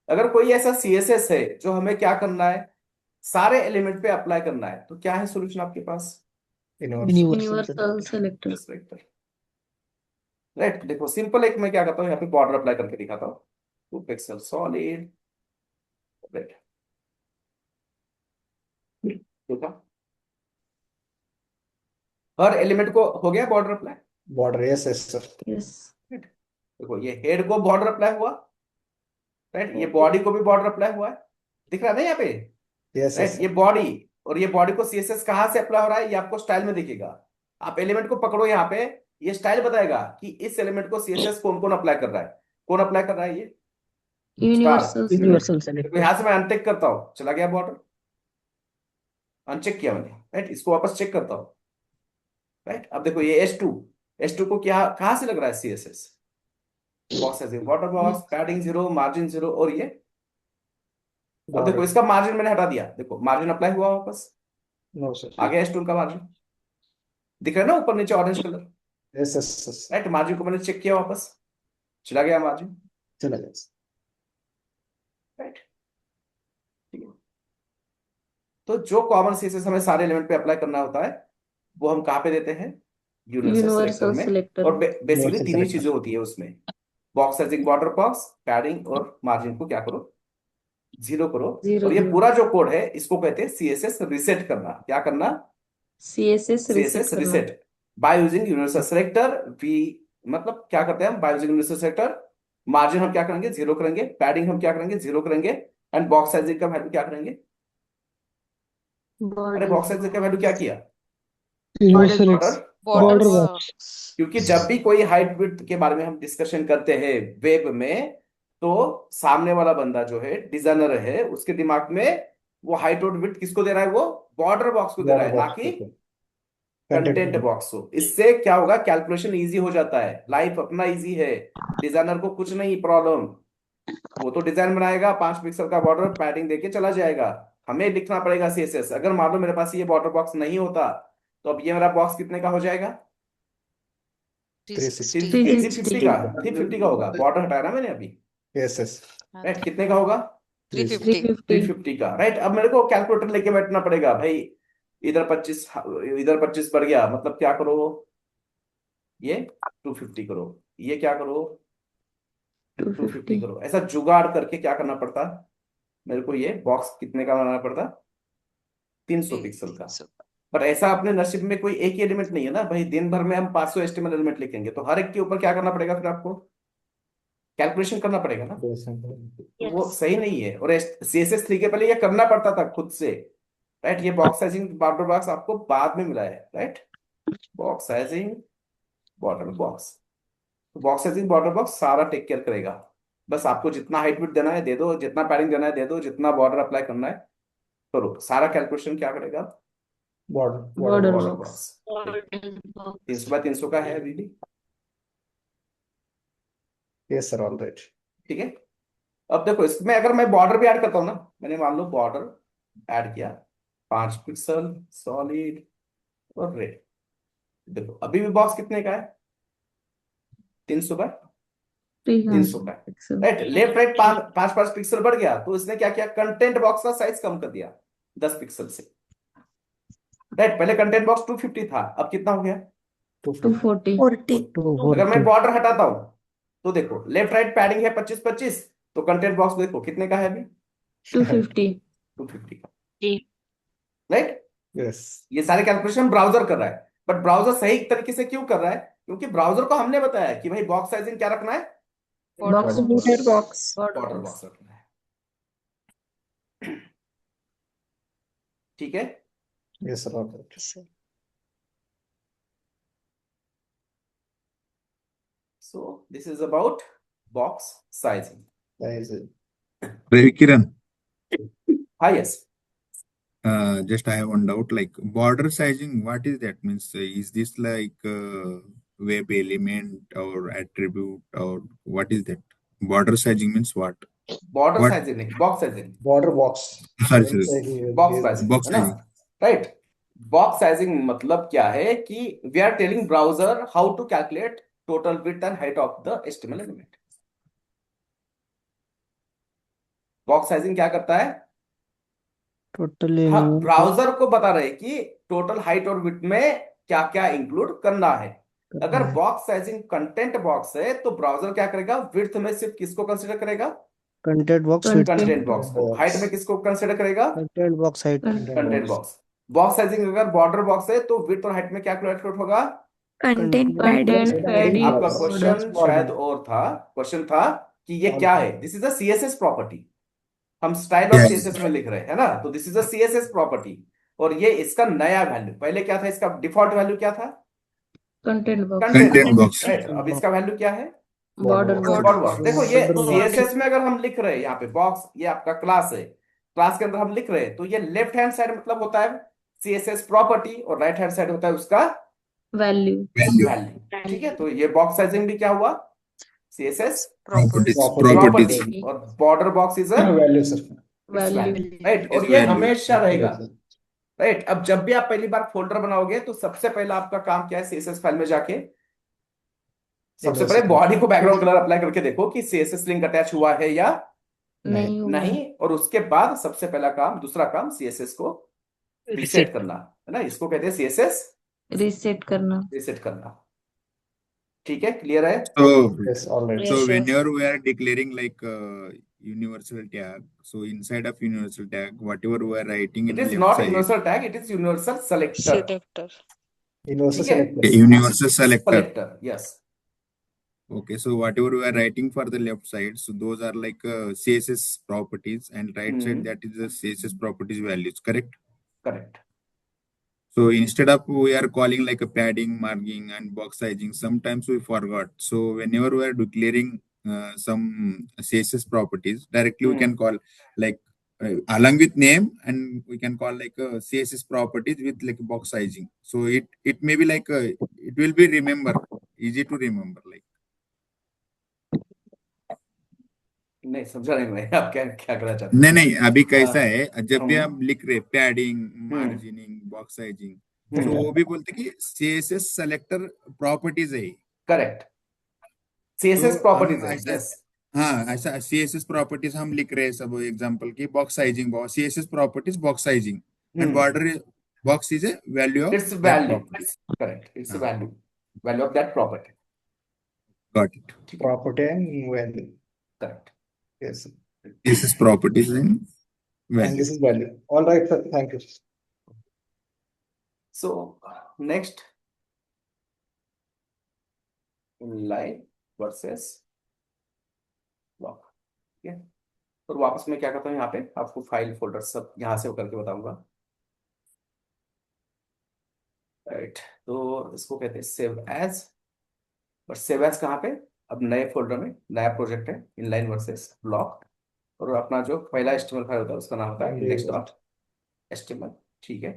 अगर कोई ऐसा सीएसएस है जो हमें क्या करना है, सारे एलिमेंट पे अप्लाई करना है, तो क्या है सोल्यूशन आपके पास, यूनिवर्सल। Universal selector. राइट। देखो सिंपल, एक मैं क्या करता हूँ, यहाँ पे बॉर्डर अप्लाई करके दिखाता हूँ, 2 पिक्सल सॉलिड। राइट, देखा, हर एलिमेंट को हो गया border apply. Border. Yes yes sir. Yes. देखो ये हेड को बॉर्डर अप्लाई हुआ। राइट, ये बॉडी को भी बॉर्डर अप्लाई हुआ है, दिख रहा है ना यहाँ पे। यस यस राइट, ये सर। बॉडी, और ये बॉडी को सीएसएस कहाँ से अप्लाई हो रहा है, ये आपको स्टाइल में दिखेगा। आप एलिमेंट को पकड़ो यहाँ पे, ये स्टाइल बताएगा कि इस एलिमेंट को सीएसएस कौन कौन अप्लाई कर रहा है, कौन अप्लाई कर रहा है, ये स्टार। यूनिवर्सल यूनिवर्सल देखो सेलेक्टर। यहाँ से मैं अनटिक करता हूँ, चला गया बॉर्डर, अनचेक किया मैंने। राइट, इसको वापस चेक करता हूँ। राइट, अब देखो ये एस टू को क्या कहाँ से लग रहा है, सीएसएस बॉक्स है, वाटर बॉक्स, पैडिंग 0, मार्जिन 0, और ये अब देखो बॉर्डर। इसका मार्जिन मैंने हटा दिया, देखो मार्जिन अप्लाई हुआ वापस, नो सर। आ गया एस टू का मार्जिन, दिख रहा है ना ऊपर नीचे orange colour. Yes yes yes. Right, margin को मैंने चेक किया वापस, चला गया मार्जिन। चला गया। राइट, ठीक है। तो जो कॉमन सीएसएस हमें सारे एलिमेंट पे अप्लाई करना होता है वो हम कहाँ पे देते हैं, यूनिवर्सल सेलेक्टर यूनिवर्सल में। सेलेक्टर और में। बेसिकली यूनिवर्सल तीन ही सेलेक्टर। चीजें होती है उसमें, box sizing, border box, padding, और मार्जिन को क्या करो, 0 करो। जीरो और ये जीरो। पूरा जो कोड है इसको कहते हैं सीएसएस रिसेट करना। क्या करना, सीएसएस रीसेट सीएसएस करना। Reset by using universal selector. We मतलब क्या करते हैं हम, by using universal selector, margin हम क्या करेंगे, 0 करेंगे, पैडिंग हम क्या करेंगे, 0 करेंगे, एंड बॉक्स साइजिंग का वैल्यू क्या करेंगे। अरे बॉडी बॉक्स साइजिंग का वैल्यू क्या किया, universal border border border box. Box. क्योंकि जब भी कोई हाइट विड्थ के बारे में हम डिस्कशन करते हैं वेब में, तो सामने वाला बंदा जो है डिजाइनर है, उसके दिमाग में वो हाइट और विड्थ किसको दे रहा है, वो बॉर्डर बॉक्स को दे रहा बॉर्डर है, ना बॉक्स। कि कंटेंट कंटेंट। बॉक्स को। इससे क्या होगा, कैलकुलेशन इजी हो जाता है, लाइफ अपना इजी है, डिजाइनर को कुछ नहीं प्रॉब्लम। वो तो डिजाइन बनाएगा, 5 पिक्सल का बॉर्डर पैडिंग देके चला जाएगा, हमें लिखना पड़ेगा सीएसएस। अगर मान लो मेरे पास ये बॉर्डर बॉक्स नहीं होता, तो अब ये मेरा बॉक्स कितने का हो जाएगा, 360। 350 का, 360। 350 का होगा, बॉर्डर हटाया ना मैंने अभी। Yes yes. राइट, कितने का होगा, 360। 350। 350 का। राइट, अब मेरे को कैलकुलेटर लेके बैठना पड़ेगा भाई, इधर 25, इधर 25 बढ़ गया, मतलब क्या करो, ये 250 करो, ये क्या करो, 250 250। करो, ऐसा जुगाड़ करके क्या करना पड़ता, मेरे को ये बॉक्स कितने का बनाना पड़ता, 300 पिक्सल का। बट ऐसा अपने नसीब में कोई एक ही एलिमेंट नहीं है ना भाई, दिन भर में हम 500 एचटीएमएल एलिमेंट लिखेंगे, तो हर एक के ऊपर क्या करना पड़ेगा, फिर आपको कैलकुलेशन करना पड़ेगा ना, तो वो सही नहीं है। और CSS3 के पहले ये करना पड़ता था खुद से, राइट। ये बॉक्स साइजिंग बॉर्डर बॉक्स आपको बाद में मिला है, right. Box sizing border box, तो बॉक्स साइजिंग बॉर्डर बॉक्स सारा टेक केयर करेगा। बस आपको जितना हाइट विड्थ देना है दे दो, जितना पैडिंग देना है दे दो, जितना बॉर्डर अप्लाई करना है करो, सारा कैलकुलेशन क्या करेगा, border border border box. Box. 300 by 300 का है अभी भी, यस सर, ऑल राइट। ठीक है। अब देखो इसमें अगर मैं बॉर्डर भी ऐड करता हूँ ना, मैंने मान लो बॉर्डर ऐड किया 5 पिक्सल सॉलिड और रेड, देखो अभी भी बॉक्स कितने का है, 300 बाय 300 का, 300 pixel. Right. Left right 5 5 pixel बढ़ गया, तो इसने क्या किया, कंटेंट बॉक्स का साइज कम कर दिया 10 पिक्सल से, राइट। पहले कंटेंट बॉक्स 250 था, अब कितना हो गया, 240। 240। अगर मैं बॉर्डर हटाता हूं तो देखो लेफ्ट राइट पैडिंग है 25 25, तो कंटेंट बॉक्स देखो कितने का है अभी, 250। 250 का, राइट। यस। ये सारे कैलकुलेशन ब्राउजर कर रहा है, बट ब्राउजर सही तरीके से क्यों कर रहा है, क्योंकि ब्राउजर को हमने बताया कि भाई बॉक्स साइजिंग क्या रखना है, box Border box. Border box रखना है, ठीक है। Yes sir, all right. So this is about box sizing. Ravi Kiran, हाँ yes, just I have one doubt. Like border sizing, what is that? Means is this like web element or attribute or what is that? Border sizing means what? Border What? Sizing नहीं, box sizing, border box. Sorry. Box sizing Box है ना, sizing. Right. Box sizing मतलब क्या है कि we are telling browser how to calculate total width and height of the HTML element. Box sizing क्या करता है, टोटल हाँ एलिमेंट। ब्राउजर को बता रहे कि टोटल हाइट और विड्थ में क्या क्या इंक्लूड करना है। अगर बॉक्स साइजिंग कंटेंट बॉक्स है तो ब्राउजर क्या करेगा, विड्थ में सिर्फ किसको कंसिडर करेगा, कंटेंट बॉक्स। कंटेंट बॉक्स को, हाइट में किसको कंसिडर करेगा, content box height. Content box. Box sizing अगर बॉर्डर बॉक्स है तो विड्थ और हाइट में क्या कैलकुलेट होगा, कंटेंट लेकिन पैडिंग आपका बॉर्डर। क्वेश्चन शायद और था, क्वेश्चन था कि ये क्या है, this is a CSS property, हम स्टाइल ऑफ Yeah. CSS में लिख रहे हैं, है ना, तो this is a CSS property. और ये इसका नया वैल्यू, पहले क्या था, इसका डिफॉल्ट वैल्यू क्या था, content box. Content box. Right. अब इसका वैल्यू क्या है, बॉर्डर बॉर्डर बॉक्स। देखो ये बॉक्स। CSS में अगर हम लिख रहे हैं यहाँ पे बॉक्स, ये आपका क्लास है, क्लास के अंदर हम लिख रहे हैं, तो ये लेफ्ट हैंड साइड मतलब होता है CSS प्रॉपर्टी और राइट हैंड साइड होता है उसका वैल्यू। Value. वैल्यू, ठीक है। तो ये बॉक्स साइजिंग भी क्या हुआ, CSS Properties. प्रॉपर्टी, और border box is a value sir. Value. Right. और Is ये value. हमेशा रहेगा, राइट। अब जब भी आप पहली बार फोल्डर बनाओगे तो सबसे पहला आपका काम क्या है, CSS फाइल में जाके सबसे पहले बॉडी को बैकग्राउंड कलर अप्लाई करके देखो कि CSS लिंक अटैच हुआ है या नहीं हुआ। नहीं, और उसके बाद सबसे पहला काम, दूसरा काम CSS को रीसेट करना, है ना, इसको कहते हैं CSS रीसेट करना। रीसेट करना, ठीक है, क्लियर है। So, yes, all right. so whenever we are declaring like universal tag, so inside of universal tag, whatever we are writing it in is left not side, universal tag, it is universal selector, universal ठीक है, selector. universal selector. Selector, yes. Okay, so whatever we are writing for the left side, so those are like CSS properties, and right side that is the CSS properties values, correct? Correct. So instead of we are calling like a padding, margin, and box sizing, sometimes we forgot. So whenever we are declaring some CSS properties, directly we can call like along with name, and we can call like CSS properties with like box sizing. So it may be like it will be easy to remember like. नहीं समझा नहीं मैं, आप क्या क्या करना चाहते हैं। नहीं अभी कैसा हाँ, है, जब भी हम लिख रहे पैडिंग, मार्जिनिंग, बॉक्स साइजिंग, तो वो भी बोलते कि CSS सेलेक्टर प्रॉपर्टीज है। करेक्ट, तो CSS हम प्रॉपर्टीज है, ऐसा, यस। हाँ ऐसा CSS प्रॉपर्टीज हम लिख रहे हैं सब एग्जांपल की box sizing, CSS properties box sizing and border box is a value of its that value, property. Correct, it's value, value of that property, got it. Property and value. Correct. Yes. CSS properties and and value. this is value. All right, sir. Thank you. So next, inline versus block. ठीक है, और वापस मैं क्या करता हूँ, यहाँ पे आपको फाइल फोल्डर सब यहाँ से करके बताऊंगा। राइट, तो इसको कहते हैं सेव एज। और सेव एज कहाँ पे? अब नए फोल्डर में नया प्रोजेक्ट है, इनलाइन वर्सेस ब्लॉक, और अपना जो पहला एचटीएमएल फाइल होता है उसका नाम होता है इंडेक्स डॉट एचटीएमएल। ठीक है,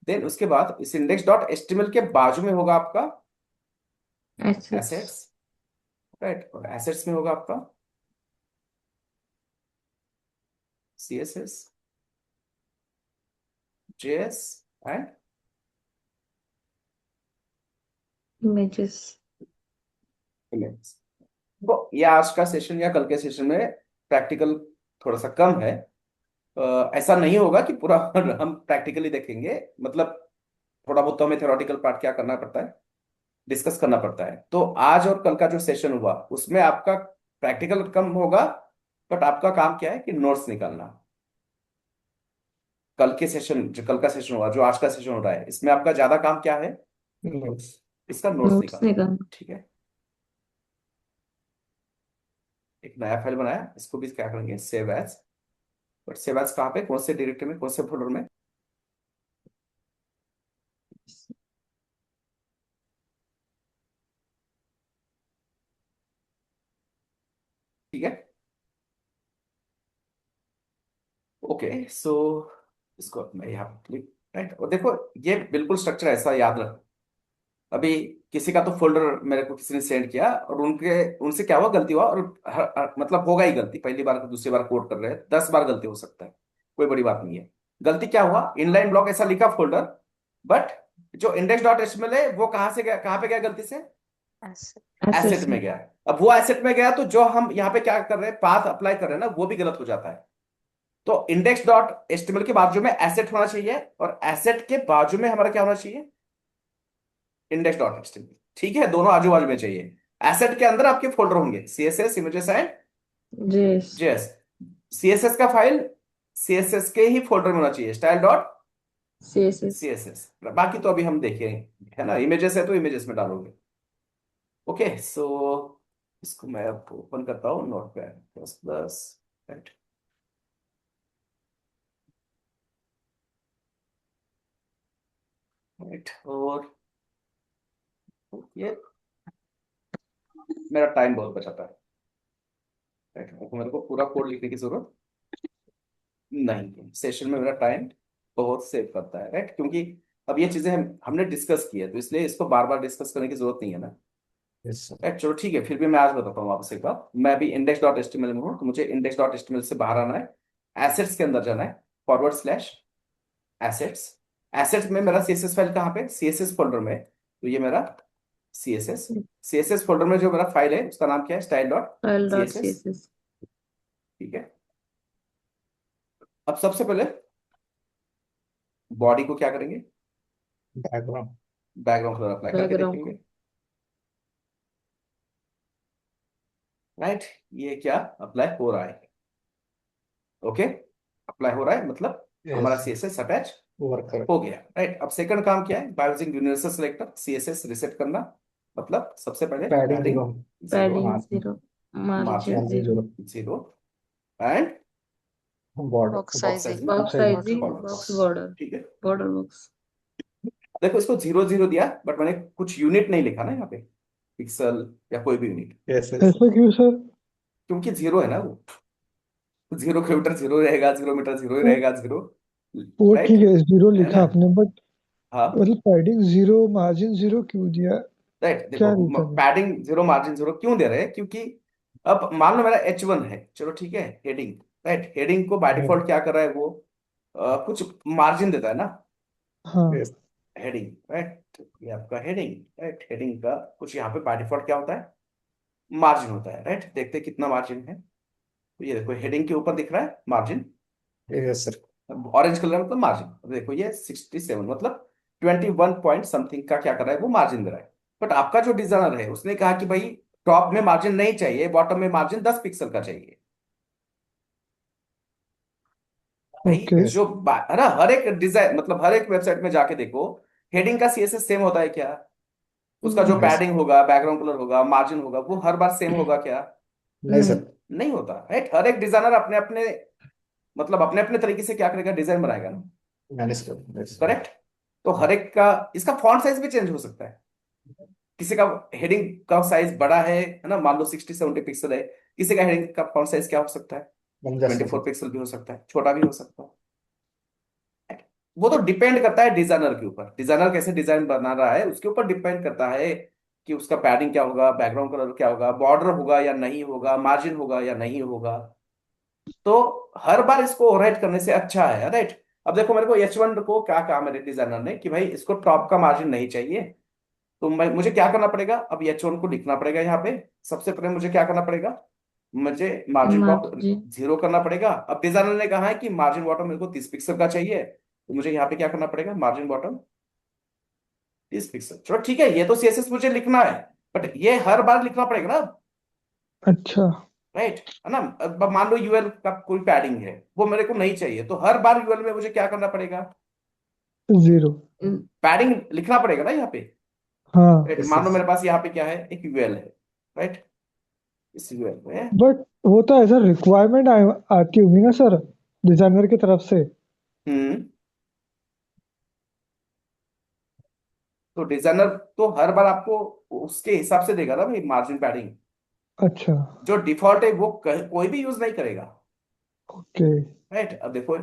देन उसके बाद इस इंडेक्स डॉट एचटीएमएल के बाजू में होगा आपका एसेट्स। एसेट्स। राइट, और एसेट्स में होगा आपका CSS, JS and images. Image. तो ये आज का सेशन या कल के सेशन में प्रैक्टिकल थोड़ा सा कम है। ऐसा नहीं होगा कि पूरा हम प्रैक्टिकली देखेंगे, मतलब थोड़ा बहुत तो हमें थ्योरेटिकल पार्ट क्या करना पड़ता है, डिस्कस करना पड़ता है। तो आज और कल का जो सेशन हुआ उसमें आपका प्रैक्टिकल कम होगा, बट आपका काम क्या है कि नोट्स निकालना। कल के सेशन, जो कल का सेशन हुआ, जो आज का सेशन हो रहा है, इसमें आपका ज्यादा काम क्या है? Notes. इसका नोट्स नोट्स निकालना। निकालना। ठीक है, एक नया फाइल बनाया, इसको भी क्या करेंगे, save as. But save as कहाँ पे, कौन से डायरेक्टरी में, कौन से फोल्डर में? ठीक है, ओके। सो इसको मैं यहाँ पे क्लिक, राइट, और देखो ये बिल्कुल स्ट्रक्चर ऐसा याद रख। अभी किसी का तो फोल्डर मेरे को किसी ने सेंड किया, और उनके उनसे क्या हुआ, गलती हुआ, और मतलब होगा ही गलती, पहली बार दूसरी बार कोड कर रहे हैं, 10 बार गलती हो सकता है, कोई बड़ी बात नहीं है। गलती क्या हुआ, इनलाइन ब्लॉक ऐसा लिखा फोल्डर, बट जो इंडेक्स डॉट एचटीएमएल है वो कहाँ से गया, कहाँ पे गया गलती से? एसेट एसेट्स में में। गया। अब वो एसेट में गया तो जो हम यहाँ पे क्या कर रहे हैं, पाथ अप्लाई कर रहे हैं ना, वो भी गलत हो जाता है। तो इंडेक्स डॉट एचटीएमएल के बाजू में एसेट होना चाहिए, और एसेट के बाजू में हमारा क्या होना चाहिए, इंडेक्स डॉट एचटीएमएल। ठीक है, दोनों आजू बाजू में चाहिए। एसेट के अंदर आपके फोल्डर होंगे CSS, images and JS. JS. CSS का फाइल सीएसएस के ही फोल्डर में होना चाहिए, स्टाइल डॉट सीएसएस। सीएसएस। बाकी तो अभी हम देखेंगे, है ना, इमेजेस है तो इमेजेस में डालोगे। ओके, सो इसको मैं अब ओपन करता हूँ, note pad plus plus, right. Right, और ये मेरा टाइम बहुत बचाता है। राइट, मेरे को पूरा कोड लिखने की जरूरत नहीं, सेशन में मेरा टाइम बहुत सेव करता है। राइट, क्योंकि अब ये चीजें हमने डिस्कस की है, तो इसलिए इसको बार बार डिस्कस करने की जरूरत नहीं है ना। Yes, sir. राइट, चलो ठीक है, फिर भी मैं आज बताता हूँ वापस एक बार। मैं अभी इंडेक्स डॉट एचटीएमएल में हूँ, तो मुझे इंडेक्स डॉट एचटीएमएल से बाहर आना है, एसेट्स के अंदर जाना है, फॉरवर्ड स्लैश एसेट्स। एसेट्स में मेरा सीएसएस फाइल कहाँ पे, सीएसएस फोल्डर में, तो ये मेरा सीएसएस। सीएसएस फोल्डर में जो मेरा फाइल है उसका नाम क्या है, style dot file dot CSS. CSS. ठीक है, अब सबसे पहले बॉडी को क्या करेंगे, Background. बैकग्राउंड कलर अप्लाई करके बैकग्राउंड देखेंगे। को। राइट, ये क्या अप्लाई हो रहा है, ओके, अप्लाई हो रहा है, मतलब हमारा Yes. CSS attach Work correct. हो गया। राइट, अब सेकंड काम क्या है, bye using universal selector CSS reset करना। मतलब सबसे पहले Padding padding zero. Zero, padding Margin. Zero. Margin margin zero. Zero. Zero, and Border. Box box sizing sizing box Size. Sizing, border. Box border. ठीक है, border box. देखो इसको 0 0 दिया, but मैंने कुछ यूनिट नहीं लिखा ना यहाँ पे, पिक्सल या कोई भी यूनिट, Yes, yes. ऐसा क्यों सर? क्योंकि जीरो है ना वो। 0 किलोमीटर जीरो रहेगा, 0 मीटर जीरो ही रहेगा, जीरो। वो राइट, ठीक है, जीरो है लिखा ना। आपने, बट हाँ, मतलब पैडिंग जीरो मार्जिन जीरो क्यों दिया? राइट, क्या देखो रीजन है? पैडिंग जीरो मार्जिन जीरो क्यों दे रहे हैं, क्योंकि अब मान लो मेरा H1 है, चलो ठीक है, हेडिंग। राइट, हेडिंग को बाय Yeah. डिफॉल्ट क्या कर रहा है वो, कुछ मार्जिन देता है ना, हाँ, Yes. हेडिंग। राइट, ये आपका हेडिंग। राइट, हेडिंग का कुछ यहाँ पे बाय डिफॉल्ट क्या होता है, मार्जिन होता है। राइट, देखते हैं कितना मार्जिन है, तो ये देखो हेडिंग के ऊपर दिख रहा है margin, Yes, sir. Orange colour मतलब मार्जिन। देखो ये 67, मतलब 21 पॉइंट समथिंग का क्या कर रहा है वो, मार्जिन दे रहा है। बट आपका जो डिजाइनर है उसने कहा कि भाई टॉप में मार्जिन नहीं चाहिए, बॉटम में मार्जिन 10 पिक्सल का चाहिए। भाई ओके यस है ना, हर एक डिजाइन मतलब हर एक वेबसाइट में जाके देखो, हेडिंग का सीएसएस सेम होता है क्या? उसका जो यस पैडिंग होगा, बैकग्राउंड कलर होगा, मार्जिन होगा, वो हर बार सेम होगा क्या? नहीं सर। नहीं होता, राइट। हर एक डिजाइनर अपने अपने मतलब अपने अपने तरीके से क्या करेगा, डिजाइन बनाएगा ना। मैनेज कर यस। करेक्ट। तो हर एक का इसका फॉन्ट साइज भी चेंज हो सकता है। किसी का हेडिंग का साइज बड़ा है ना, मान लो 60-70 पिक्सल है। किसी का हेडिंग का फॉन्ट साइज क्या हो सकता है, बन जा 24 पिक्सल भी हो सकता है, छोटा भी हो सकता है। वो तो डिपेंड करता है डिजाइनर के ऊपर, डिजाइनर कैसे डिजाइन बना रहा है उसके ऊपर डिपेंड करता है कि उसका पैडिंग क्या होगा, बैकग्राउंड कलर क्या होगा, बॉर्डर होगा या नहीं होगा, मार्जिन होगा या नहीं होगा। तो हर बार इसको ओवरराइट करने से अच्छा है, राइट। अब देखो मेरे को H1 को क्या कहा मेरे डिजाइनर ने कि भाई इसको टॉप का मार्जिन नहीं चाहिए। तो मैं मुझे क्या करना पड़ेगा, अब H1 को लिखना पड़ेगा यहाँ पे। सबसे पहले मुझे क्या करना पड़ेगा, मुझे मार्जिन टॉप मार्जिन 0 करना पड़ेगा। अब डिजाइनर ने कहा है कि मार्जिन बॉटम मेरे को 30 पिक्सल का चाहिए, तो मुझे यहाँ पे क्या करना पड़ेगा, मार्जिन बॉटम 30 पिक्सल। चलो ठीक है, ये तो सीएसएस मुझे लिखना है, बट ये हर बार लिखना पड़ेगा ना, अच्छा राइट। है ना। अब मान लो यूएल का कोई पैडिंग है, वो मेरे को नहीं चाहिए, तो हर बार यूएल में मुझे क्या करना पड़ेगा, जीरो पैडिंग लिखना पड़ेगा ना यहाँ पे। हाँ राइट, यस मान लो यस। मेरे पास यहाँ पे क्या है, एक यूएल है, राइट। इस यूएल में बट वो तो ऐसा रिक्वायरमेंट आती होगी ना सर डिजाइनर की तरफ से। हम्म तो डिजाइनर तो हर बार आपको उसके हिसाब से देगा ना भाई, मार्जिन पैडिंग। अच्छा जो डिफॉल्ट है वो कोई भी यूज नहीं करेगा, ओके राइट। अब देखो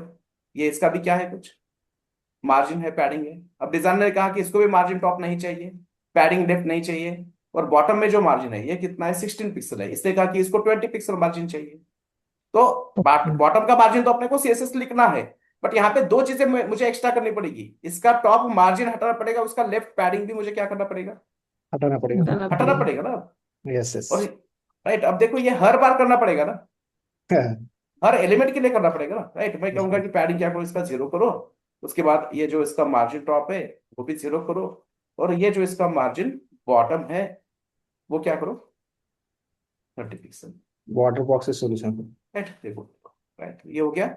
ये इसका भी क्या है, कुछ मार्जिन है, पैडिंग है। अब डिजाइनर ने कहा कि इसको भी मार्जिन टॉप नहीं चाहिए, पैडिंग डेप्थ नहीं चाहिए, और बॉटम में जो मार्जिन है ये कितना है, 16 पिक्सल है, इसने कहा कि इसको 20 पिक्सल मार्जिन चाहिए। तो ओके बॉटम का मार्जिन तो अपने को सीएसएस लिखना है, बट यहाँ पे दो चीजें मुझे एक्स्ट्रा करनी पड़ेगी। इसका टॉप मार्जिन हटाना पड़ेगा, उसका लेफ्ट पैडिंग भी मुझे क्या करना पड़ेगा, हटाना पड़ेगा। हटाना हटाना पड़ेगा। पड़ेगा ना। Yes yes. और राइट, अब देखो ये हर बार करना पड़ेगा ना, हाँ, हर एलिमेंट के लिए करना पड़ेगा ना, राइट। मैं कहूंगा बिल्कुल। कि पैडिंग क्या करो, इसका 0 करो। उसके बाद ये जो इसका मार्जिन टॉप है वो भी 0 करो, और ये जो इसका मार्जिन बॉटम है वो क्या करो, 30 पिक्सल। वाटर बॉक्स से सॉल्यूशन। राइट, देखो, राइट, ये हो गया।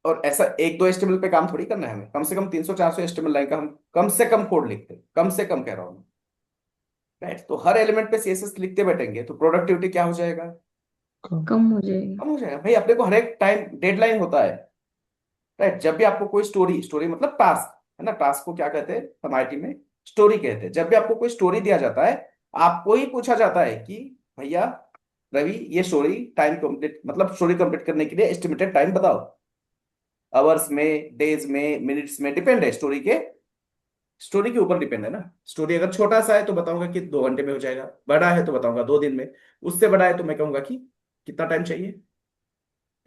और ऐसा एक दो एचटीएमएल पे काम थोड़ी करना है हमें, कम से कम 300-400 एचटीएमएल लाइन का हम कम से कम कोड लिखते हैं, कम से कम कह रहा हूँ, राइट। तो हर एलिमेंट पे सीएसएस लिखते बैठेंगे तो प्रोडक्टिविटी क्या हो जाएगा, कम कम हो जाएगा। कम हो जाएगा। भाई अपने को हर एक टाइम डेडलाइन होता है, राइट। जब भी आपको कोई स्टोरी, स्टोरी मतलब टास्क, है ना, टास्क को क्या कहते हैं हम आईटी में, स्टोरी कहते हैं। जब भी आपको कोई स्टोरी दिया जाता है, आपको ही पूछा जाता है कि भैया रवि ये स्टोरी टाइम कंप्लीट मतलब स्टोरी कंप्लीट करने के लिए एस्टिमेटेड टाइम बताओ। आवर्स में, डेज में, मिनट्स में, डिपेंड है स्टोरी के ऊपर डिपेंड है ना। स्टोरी अगर छोटा सा है तो बताऊंगा कि 2 घंटे में हो जाएगा, बड़ा है तो बताऊंगा 2 दिन में, उससे बड़ा है तो मैं कहूंगा कि कितना टाइम चाहिए,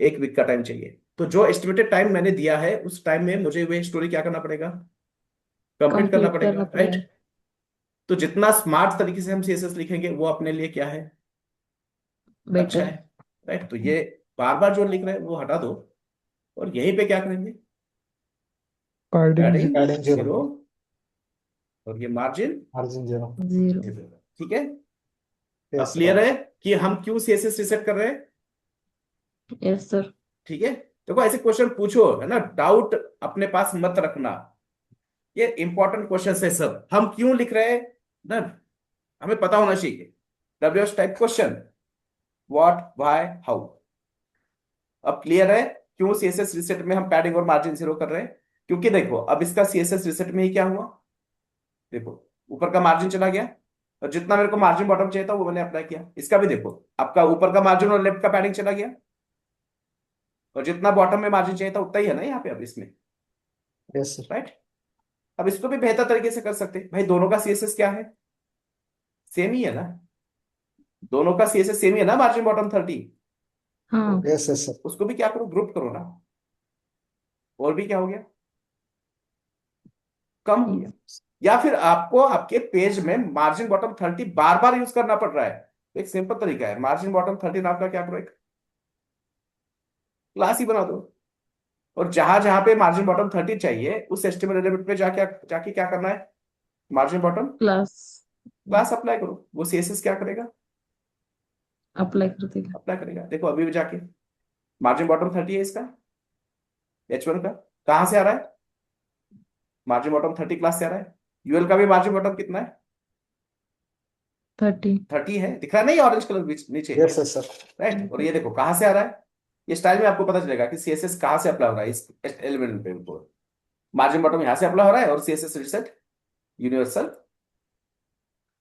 1 वीक का टाइम चाहिए। तो जो एस्टिमेटेड टाइम मैंने दिया है उस टाइम में मुझे वे स्टोरी क्या करना पड़ेगा, कंप्लीट करना कंप्लीट पड़ेगा, करना राइट। पड़ेगा। तो जितना स्मार्ट तरीके से हम सीएसएस लिखेंगे वो अपने लिए क्या है, अच्छा बेटर। है, राइट। तो ये बार बार जो लिख रहे हैं वो हटा दो, और यहीं पे क्या करेंगे, पैडिंग पैडिंग पैडिंग जीरो। 0, और ये मार्जिन मार्जिन जीरो। 0। 0। ठीक है। अब यस क्लियर है कि हम क्यों सीएसएस रिसेट कर रहे हैं, यस सर। ठीक है। देखो ऐसे क्वेश्चन पूछो, है ना, डाउट अपने पास मत रखना। ये इंपॉर्टेंट क्वेश्चन है सब, हम क्यों लिख रहे हैं ना, हमें पता होना चाहिए। WH type question, what, why, how. अब क्लियर है क्यों सीएसएस रिसेट में हम पैडिंग और मार्जिन 0 कर रहे हैं। क्योंकि देखो अब इसका सीएसएस रिसेट में ही क्या हुआ, देखो ऊपर का मार्जिन चला गया, और जितना मेरे को मार्जिन बॉटम चाहिए था वो मैंने अप्लाई किया। इसका भी देखो आपका ऊपर का मार्जिन और लेफ्ट का पैडिंग चला गया, और जितना बॉटम में मार्जिन चाहिए था उतना ही है ना यहाँ पे अब इसमें, यस सर। राइट। अब इसको भी बेहतर तरीके से कर सकते हैं भाई, दोनों का सीएसएस क्या है, सेम ही है ना, दोनों का सीएसएस सेम ही है ना, मार्जिन बॉटम 30। तो हाँ। Yes yes sir. उसको भी क्या करो, ग्रुप करो ना, और भी क्या हो गया, कम हो गया। या फिर आपको आपके पेज में मार्जिन बॉटम 30 बार बार यूज करना पड़ रहा है, तो एक सिंपल तरीका है, मार्जिन बॉटम 30 नाम का क्या करो, एक क्लास ही बना दो, और जहां जहां पे मार्जिन बॉटम 30 चाहिए उस एस्टिमेट एलिमेंट पे जाके जाके क्या करना है, margin bottom class. Class apply करो। वो सीएसएस क्या करेगा, अप्लाई कर देगा। अप्लाई करेगा। देखो अभी भी जाके मार्जिन बॉटम 30 है इसका, H1 का। कहाँ से आ रहा है? मार्जिन बॉटम 30 क्लास से आ रहा है। यूएल का भी मार्जिन बॉटम कितना है? 30। 30 है, दिख रहा नहीं ऑरेंज कलर नीचे? Yes yes sir. राइट। और ये देखो कहाँ से आ रहा है। ये स्टाइल में आपको पता चलेगा कि सीएसएस कहाँ से अप्लाई हो रहा है इस एलिमेंट पे ऊपर। मार्जिन बॉटम यहाँ से अप्लाई हो रहा है और सीएसएस रिसेट यूनिवर्सल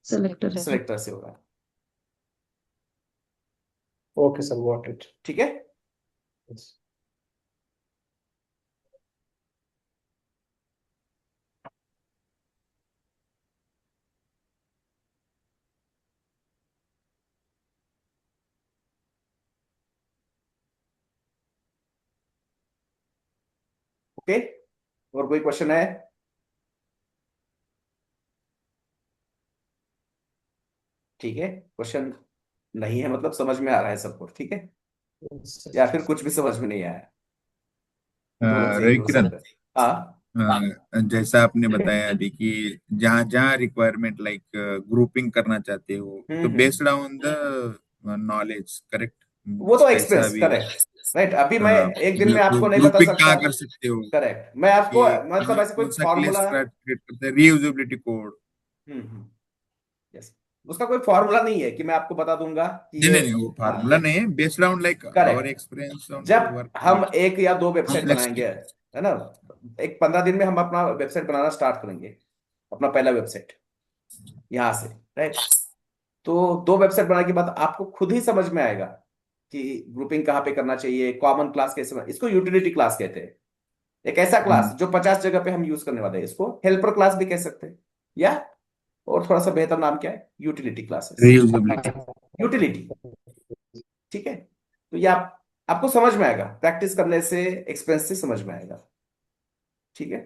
सेलेक्टर है। सिलेक्टर से हो रहा है। Okay sir, got it. ठीक है। ओके, और कोई क्वेश्चन है? ठीक है, क्वेश्चन नहीं है मतलब समझ में आ रहा है सबको, ठीक है, या फिर कुछ भी समझ में नहीं आया? दोनों सही रवि हो किरण, सकता है। हाँ। जैसा आपने बताया अभी कि जहाँ जहाँ रिक्वायरमेंट लाइक ग्रुपिंग करना चाहते हो तो hmm. Based on the knowledge, correct? वो तो ऐसा एक्सपीरियंस, भी करेक्ट। राइट, अभी मैं एक दिन में आपको नहीं बता ग्रुपिंग सकता। कहाँ कर सकते हो करेक्ट, मैं आपको कि मतलब ऐसे कोई कौन सा क्लास फॉर्मूला। क्रिएट करते हैं, रीयूजेबिलिटी कोड? यस, उसका कोई फॉर्मूला नहीं है कि मैं आपको बता दूंगा कि नहीं ये। नहीं नहीं, वो हाँ, फार्मूला नहीं है, based on like our correct. Experience on the जब वर्क हम विच एक या दो वेबसाइट बनाएंगे, कॉम्प्लेक्सिटी। है ना, एक 15 दिन में हम अपना वेबसाइट बनाना स्टार्ट करेंगे, अपना पहला वेबसाइट यहाँ से। राइट। तो दो वेबसाइट बनाने के बाद आपको खुद ही समझ में आएगा कि ग्रुपिंग कहाँ पे करना चाहिए, कॉमन क्लास कैसे इसको यूटिलिटी क्लास कहते हैं। एक ऐसा क्लास जो 50 जगह पे हम यूज करने वाले हैं, इसको हेल्पर क्लास भी कह सकते हैं, या और थोड़ा सा बेहतर नाम क्या है, यूटिलिटी क्लासेस। रीयूजेबिलिटी। यूटिलिटी। ठीक है। तो ये आपको समझ में आएगा, प्रैक्टिस करने से, एक्सपीरियंस से समझ में आएगा। ठीक है।